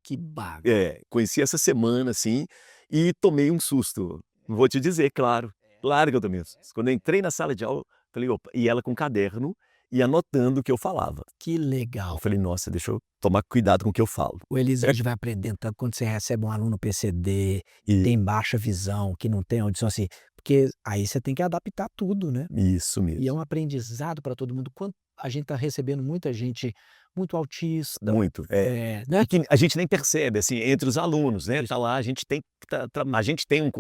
que bárbaro. Conheci essa semana, assim, e tomei um susto. Vou te dizer, claro. Claro que eu tomei um susto. Quando eu entrei na sala de aula, falei: "Opa", e ela com um caderno e anotando o que eu falava. Que legal. Eu falei: "Nossa, deixa eu tomar cuidado com o que eu falo". O Elisa, a gente vai aprendendo tanto quando você recebe um aluno PCD, E tem baixa visão, que não tem audição assim, porque aí você tem que adaptar tudo, né? isso E é mesmo. um aprendizado para todo mundo. Quando a gente está recebendo muita gente muito autista, Muito. né? E que a gente nem percebe, assim, entre os alunos, né, Isso. tá lá, a gente tem a gente tem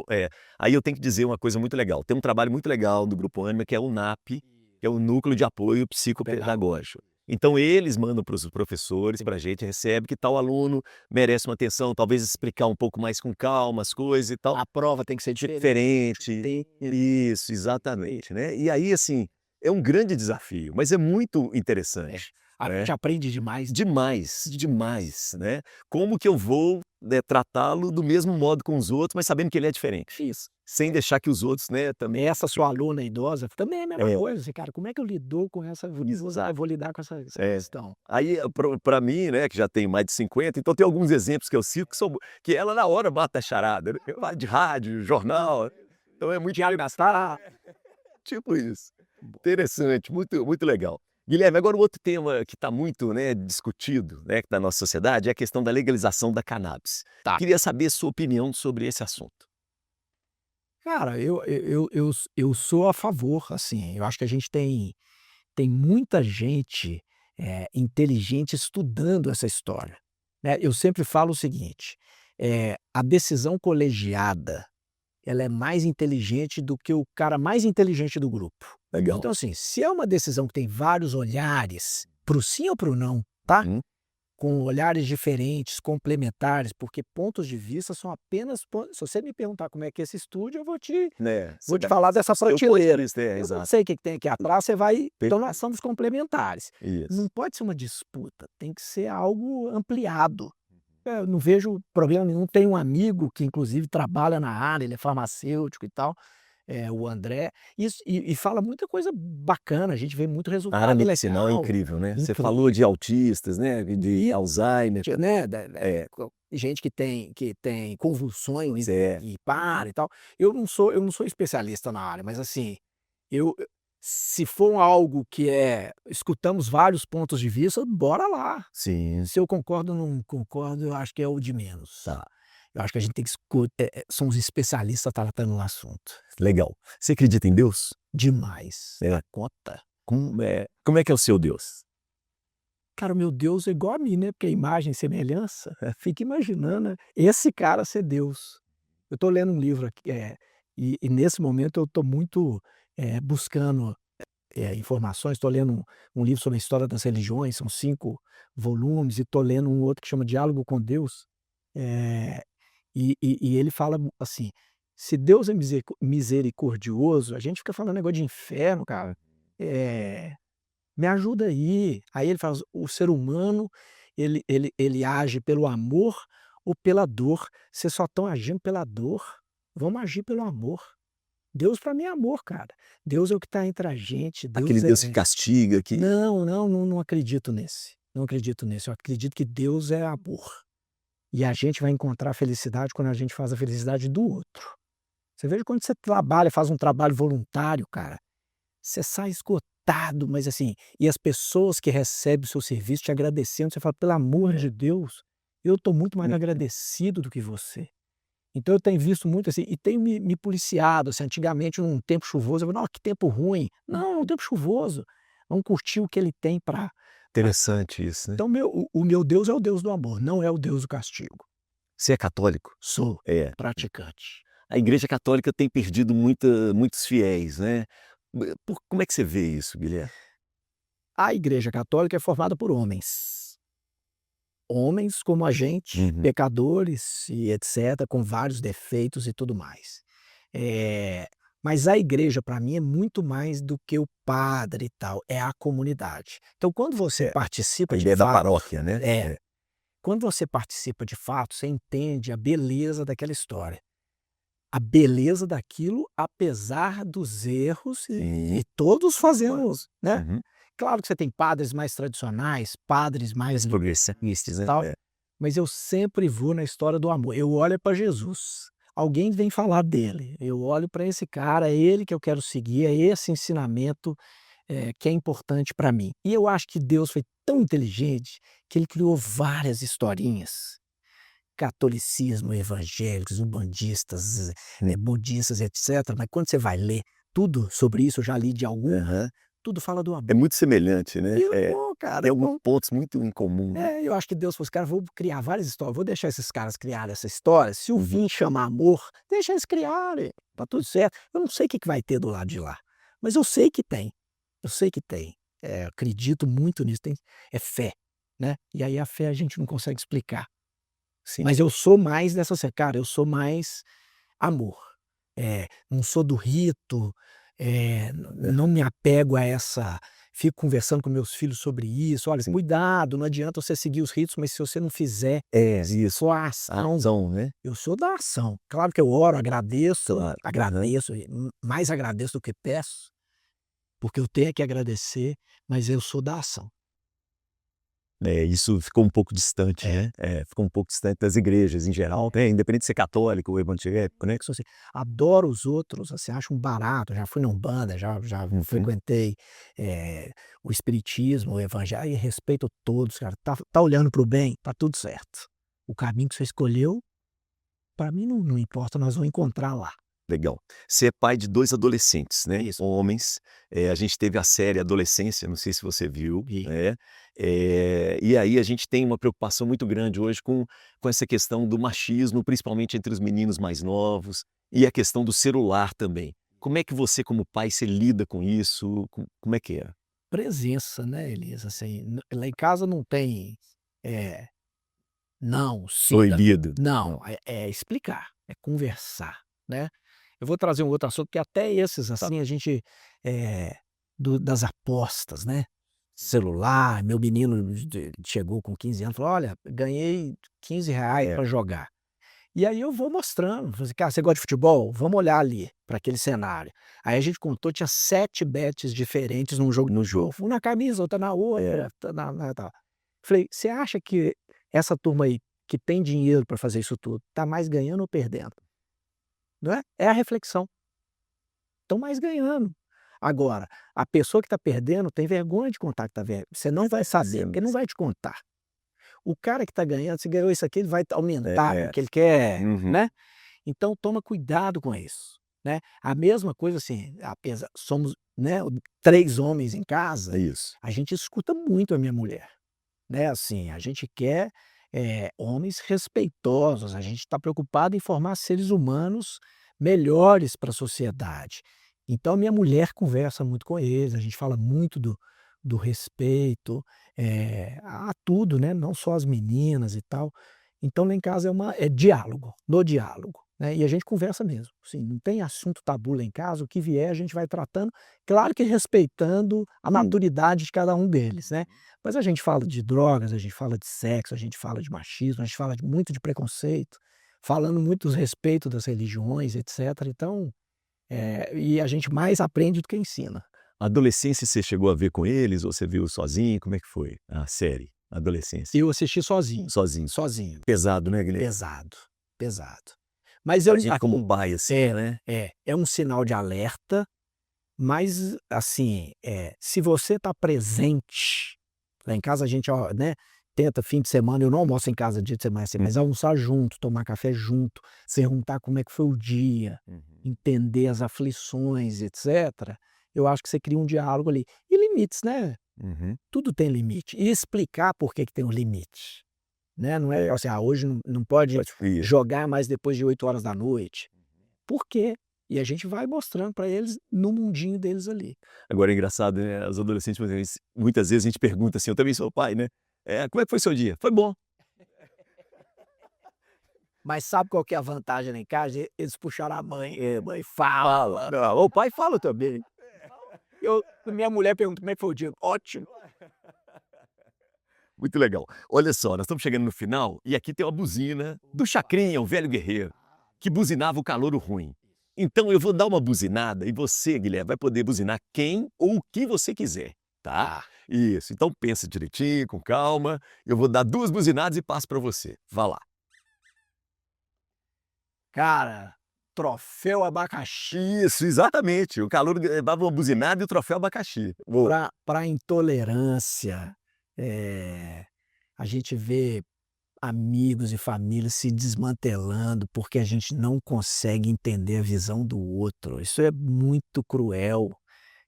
aí eu tenho que dizer uma coisa muito legal, tem um trabalho muito legal do Grupo Ânima, que é o NAP, que é o Núcleo de Apoio Psicopedagógico. Então eles mandam para os professores, para a gente, recebe que tal aluno merece uma atenção, talvez explicar um pouco mais com calma as coisas e tal. A prova tem que ser Diferente. Tem- Isso, exatamente, né. E aí, assim, é um grande desafio, mas é muito interessante, A né. gente aprende demais. Demais, demais, né. Como que eu vou, né, tratá-lo do mesmo modo com os outros, mas sabendo que ele é diferente, Isso. sem deixar que os outros, né, também Essa sua aluna idosa também é a mesma É. coisa, assim, cara, como é que eu lido com essa vou lidar com essa É. questão. Aí, pra mim, né, que já tenho mais de 50, então tem alguns exemplos que eu cito que ela na hora mata a charada, né, de rádio, jornal, então é muito Diário gastar. tipo isso. Interessante, muito muito legal. Guilherme, agora o outro tema que está muito, né, discutido, né, na nossa sociedade é a questão da legalização da cannabis. Tá. Queria saber sua opinião sobre esse assunto. Cara, eu sou a favor, assim, eu acho que a gente tem muita gente, inteligente estudando essa história, né. Eu sempre falo o seguinte, a decisão colegiada, ela é mais inteligente do que o cara mais inteligente do grupo. Legal. Então, assim, se é uma decisão que tem vários olhares, para o sim ou para o não, tá? Hum, Com olhares diferentes, complementares, porque pontos de vista são apenas se você me perguntar como é que é esse estúdio, eu né, vou te falar dessa seu ponto de prateleira. vista, Eu não exato. sei o que que tem aqui atrás, você vai então nós Perfeito. somos complementares. Isso. Não pode ser uma disputa, tem que ser algo ampliado. Eu não vejo problema nenhum, tenho um amigo que inclusive trabalha na área, ele é farmacêutico e tal, o André, isso e fala muita coisa bacana, a gente vê muito A área resultado medicinal é legal, incrível, né. Você incrível. falou de autistas, né, de Alzheimer. Né, É, gente que tem convulsões é. e para e tal. Eu não sou especialista na área, mas assim, eu se for algo que escutamos vários pontos de vista, bora lá. Sim, Se eu concordo ou não concordo, eu acho que é o de menos. tá, Eu acho que a gente tem que são os especialistas tratando o assunto. legal. Você acredita em Deus? Demais. É. Dá conta? Como é que é o seu Deus? Cara, o meu Deus é igual a mim, né, porque é imagem e semelhança, fica imaginando, né, esse cara ser Deus. Eu estou lendo um livro aqui, e nesse momento eu estou muito, buscando, informações, estou lendo um livro sobre a história das religiões, são 5 volumes, e estou lendo um outro que chama Diálogo com Deus, eh, e ele fala assim: "Se Deus é misericordioso, a gente fica falando negócio de inferno, cara, eh" Me ajuda aí. Aí ele fala: "O ser humano, ele age pelo amor ou pela dor? Vocês só estão agindo pela dor, vamos agir pelo amor. Deus para mim é amor, cara. Deus é o que está entre a gente, Aquele Deus Deus que castiga, que não acredito nesse, não acredito nesse. Eu acredito que Deus é amor, e a gente vai encontrar felicidade quando a gente faz a felicidade do outro. Você veja quando você trabalha, faz um trabalho voluntário, cara, você sai esgotado, mas assim, e as pessoas que recebem o seu serviço te agradecendo, você fala: "Pelo amor de Deus, eu estou muito mais agradecido do que você". Então eu tenho visto muito assim, e tenho me policiado, assim, antigamente num tempo chuvoso, eu falava: "Nossa, que tempo ruim". Não, é um tempo chuvoso, vamos curtir o que ele tem para. interessante isso, né. Então o meu Deus é o Deus do amor, não é o Deus do castigo. Você é católico? Sou É. praticante. A igreja católica tem perdido muitos fiéis, né. Como é que você vê isso, Guilherme? A Igreja Católica é formada por homens. Homens como a gente, pecadores e etc., com vários defeitos e tudo mais. Mas a igreja, para mim, é muito mais do que o padre e tal, é a comunidade. Então, quando você A participa de ideia da fato, paróquia, né? quando você participa de fato, você entende a beleza daquela história. A beleza daquilo, apesar dos erros, Sim. e todos fazemos, né? Uhum. Claro que você tem padres mais tradicionais, padres mais Progressistas, né? tal, mas eu sempre vou na história do amor. Eu olho para Jesus. Alguém vem falar dele. Eu olho para esse cara, é ele que eu quero seguir, é esse ensinamento que é importante para mim. E eu acho que Deus foi tão inteligente que ele criou várias historinhas. Catolicismo, evangélicos, umbandistas, budistas, etc. Mas quando você vai ler tudo sobre isso, eu já li de algum, tudo fala do amor. É muito semelhante, né? Cara, Tem alguns pontos muito em comum, né? eu acho que Deus falou, cara, vou criar várias histórias, vou deixar esses caras criarem essa história. Se o fim chama amor, deixa eles criarem, tá tudo certo. Eu não sei o que vai ter do lado de lá, mas eu sei que tem. Eu sei que tem. Acredito muito nisso. É fé, né? E aí a fé a gente não consegue explicar. Sim. Mas eu sou mais dessa, cara, eu sou mais amor. Não sou do rito, não me apego a essa. Fico conversando com meus filhos sobre isso. Olha, cuidado, não adianta você seguir os ritos, mas se você não fizer Isso. sua A ação, ação, né? eu sou da ação. Claro que eu oro, agradeço, Claro. mais agradeço do que peço, porque eu tenho que agradecer, mas eu sou da ação. Isso ficou um pouco distante, né? Ficou um pouco distante das igrejas em geral, né? Independente de ser católico ou evangélico, né? Sou assim, adoro os outros, assim, acho um barato, já fui na Umbanda, já frequentei o espiritismo, o evangelho, e respeito todos, cara. Tá olhando para o bem, tá tudo certo. O caminho que você escolheu, para mim não importa, nós vamos encontrar lá. Legal. Você é pai de 2 adolescentes, né? Isso. Homens. A gente teve a série Adolescência, não sei se você viu, Vi. né? E aí a gente tem uma preocupação muito grande hoje com essa questão do machismo, principalmente entre os meninos mais novos, e a questão do celular também. Como é que você, como pai, você lida com isso? Como é que é? Presença, né, Elisa, assim, lá em casa não tem, não, siga. Proibido? Não, é explicar, é conversar, né. Eu vou trazer um outro assunto, que até esses, assim, a gente, das apostas, né, celular, meu menino chegou com 15 anos, falou: "Olha, ganhei R$ 15 para jogar". E aí eu vou mostrando, falei assim: "Cara, você gosta de futebol? Vamos olhar ali para aquele cenário". Aí a gente contou, tinha 7 bets diferentes num jogo, um na camisa, outra na outra, tal. Falei: "Você acha que essa turma aí, que tem dinheiro para fazer isso tudo, tá mais ganhando ou perdendo?". Não é? É a reflexão. Estão mais ganhando. Agora, a pessoa que está perdendo tem vergonha de contar que está vendo. Você não vai saber, porque ele não vai te contar. O cara que está ganhando, se ganhou isso aqui, ele vai aumentar, porque ele quer, né. Então toma cuidado com isso, né. A mesma coisa, assim, apesar somos, né, 3 homens em casa, Isso. a gente escuta muito a minha mulher, né, assim, a gente quer, homens respeitosos, a gente está preocupado em formar seres humanos melhores para a sociedade. Então a minha mulher conversa muito com eles, a gente fala muito do respeito, a tudo, né, não só as meninas e tal. Então lá em casa é diálogo, no diálogo, né, e a gente conversa mesmo, assim, não tem assunto tabu lá em casa, o que vier a gente vai tratando, claro que respeitando a maturidade de cada um deles, né. Mas a gente fala de drogas, a gente fala de sexo, a gente fala de machismo, a gente fala muito de preconceito, falando muito do respeito das religiões, etc. Então, e a gente mais aprende do que ensina. Adolescência você chegou a ver com eles ou você viu sozinho? Como é que foi a série Adolescência? Eu assisti sozinho, Sozinho. sozinho. Pesado, né, Guilherme? Pesado, pesado. Mas eu, A gente como pai, assim, né? é um sinal de alerta, mas assim, se você está presente, lá em casa a gente, ó, né, tenta fim de semana, eu não almoço em casa dia de semana assim, mas almoçar junto, tomar café junto, perguntar como é que foi o dia, entender as aflições, etc. Eu acho que você cria um diálogo ali. E limites, né? Tudo tem limite. E explicar por que tem um limite, né? Não é assim, hoje não pode Isso. jogar mais depois de 8 horas da noite. Por quê? E a gente vai mostrando para eles no mundinho deles ali. Agora é engraçado, né, os adolescentes, muitas vezes a gente pergunta assim, eu também sou pai, né, "Como é que foi seu dia?" "Foi bom". Mas sabe qual que é a vantagem lá em casa? Eles puxaram a mãe, mãe fala. Não, o pai fala também. Minha mulher pergunta: "Como é que foi o dia?" "Ótimo". Muito legal. Olha só, nós estamos chegando no final e aqui tem uma buzina do Chacrinha, o velho guerreiro, que buzinava o calouro ruim. Então eu vou dar uma buzinada e você, Guilherme, vai poder buzinar quem ou o que você quiser, tá? Tá. Isso. Então pensa direitinho, com calma. Eu vou dar 2 buzinadas e passo para você. Vá lá. Cara, troféu abacaxi Isso, exatamente. O calouro levava uma buzinada e o troféu abacaxi. Boa. pra intolerância, a gente vê amigos e famílias se desmantelando, porque a gente não consegue entender a visão do outro. Isso é muito cruel.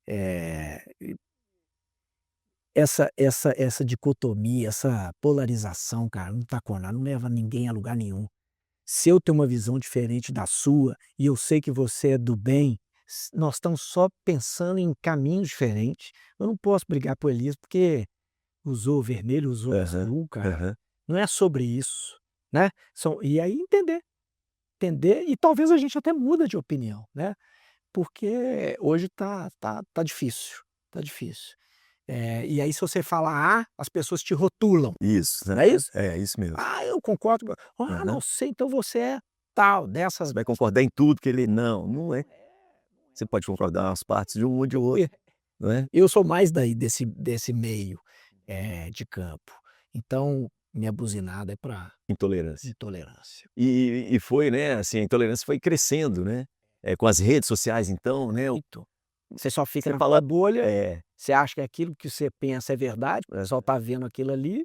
E essa dicotomia, essa polarização, cara, não tá com nada, não leva ninguém a lugar nenhum. Se eu tenho uma visão diferente da sua e eu sei que você é do bem, nós estamos só pensando em caminhos diferentes. Eu não posso brigar por Elias porque usou vermelho, usou Aham, azul, cara. aham. Não é sobre isso, né? E aí entender e talvez a gente até muda de opinião, né? Porque hoje tá difícil, tá difícil. E aí se você fala A, as pessoas te rotulam, Isso, não é isso? é isso mesmo. "Ah, eu concordo com", "Ah, Aham. não sei, então você é tal, dessas". Você vai concordar em tudo que ele não, não é. Você pode concordar umas partes de um ou de outro, E não é? eu sou mais daí desse meio, de campo. Então, minha buzinada é para Intolerância. intolerância. E foi, né, assim, a intolerância foi crescendo, né, com as redes sociais então, né, Muito. Você só fica você na fala sua bolha, é, você acha que aquilo que você pensa é verdade, o pessoal tá vendo aquilo ali,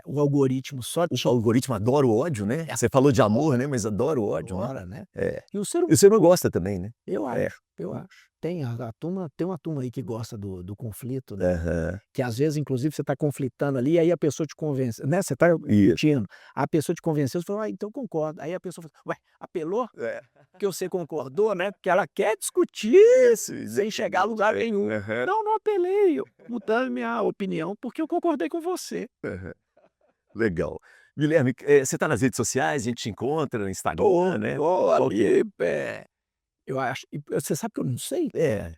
o algoritmo só o te algoritmo adora o ódio, né. Você falou de amor, né, mas adora o ódio, né. adora, né. É. E o ser E você não gosta também, né. Eu É. acho, eu acho. Tem uma turma aí que gosta do conflito, né, Aham. que às vezes inclusive você está conflitando ali, aí a pessoa te convence, né, você está Isso. discutindo, a pessoa te convenceu, você falou: "Ah, então concordo". Aí a pessoa fala: "Ué, apelou? É. Porque você concordou, né?" Porque ela quer discutir sem chegar a lugar nenhum. Aham, "Não, não apelei, eu mudando minha opinião, porque eu concordei com você". aham. Legal. Guilherme, você está nas redes sociais, a gente te encontra no Tô Instagram, né. tô Qual que ali, eu acho e você sabe que eu não sei?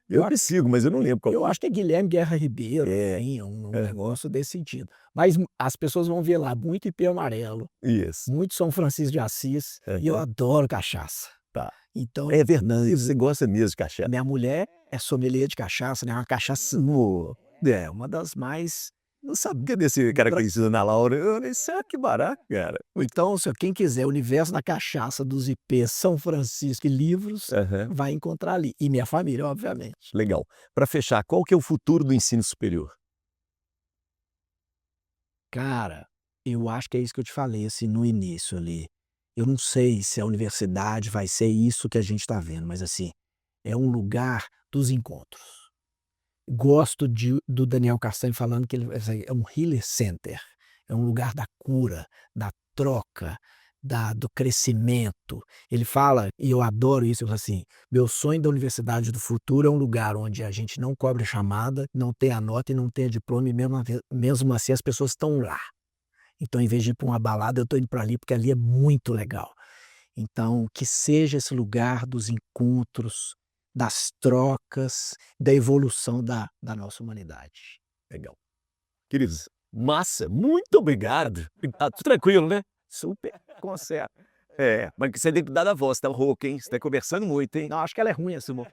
Eu eu te sigo, mas eu não lembro qual Eu que acho que é Guilherme Guerra Ribeiro, é. enfim, é um Hã. negócio desse sentido. Mas as pessoas vão ver lá muito ipê amarelo, Isso. muito São Francisco de Assis, e eu Aham. adoro cachaça. Tá. Então, É verdade, você gosta mesmo de a cachaça. minha mulher é sommelier de cachaça, né, uma cachaça uma das mais Não sabia desse cara tra conhecido Ana Laura. Eu nem sei, que barato, cara. então, se quem quiser o universo da cachaça, dos ipês, São Francisco e livros, Aham, vai encontrar ali. E minha família, obviamente. legal. Para fechar, qual que é o futuro do ensino superior? Cara, eu acho que é isso que eu te falei, assim, no início ali. Eu não sei se a universidade vai ser isso que a gente está vendo, mas assim, é um lugar dos encontros. Gosto do Daniel Castanho falando que ele assim, é um healer center, é um lugar da cura, da troca, do crescimento. Ele fala, e eu adoro isso, ele fala assim: meu sonho da Universidade do Futuro é um lugar onde a gente não cobra chamada, não tem a nota e não tem diploma, e mesmo assim as pessoas estão lá. Então, em vez de ir para uma balada, eu estou indo para ali, porque ali é muito legal. Então, que seja esse lugar dos encontros, das trocas, da evolução da nossa humanidade. Legal. Queridos, massa, muito obrigado. Tá tudo tranquilo, né? Super conserto. Mas que você tem que dar a voz, tá rouco, hein? Você tá conversando muito, hein? Não, acho que ela é ruim essa humor.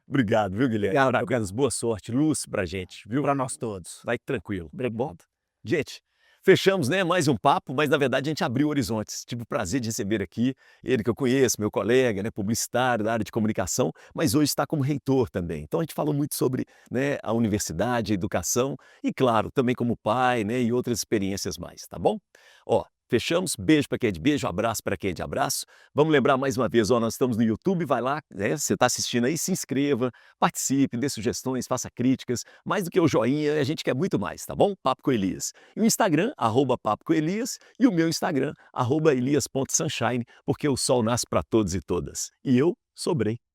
Obrigado, viu, Guilherme? Obrigado, Parabéns, boa sorte, luz pra gente, viu? para nós todos. Vai tranquilo, tá bom? Obrigado. Gente, fechamos, né, mais um papo, mas na verdade a gente abriu horizontes. Tive o prazer de receber aqui ele que eu conheço, meu colega, né, publicitário da área de comunicação, mas hoje está como reitor também. Então a gente falou muito sobre, né, a universidade, a educação e, claro, também como pai, né, e outras experiências mais, tá bom? Ó, Fechamos? Beijo para quem é de beijo, abraço para quem é de abraço. Vamos lembrar mais uma vez, ó, nós estamos no YouTube, vai lá, né? Você está assistindo aí, se inscreva, participe, dê sugestões, faça críticas. Mais do que o joinha, a gente quer muito mais, tá bom? Papo com Elias. E o Instagram, @papo com Elias, e o meu Instagram, @elias.sunshine, porque o sol nasce para todos e todas. E eu sobrei.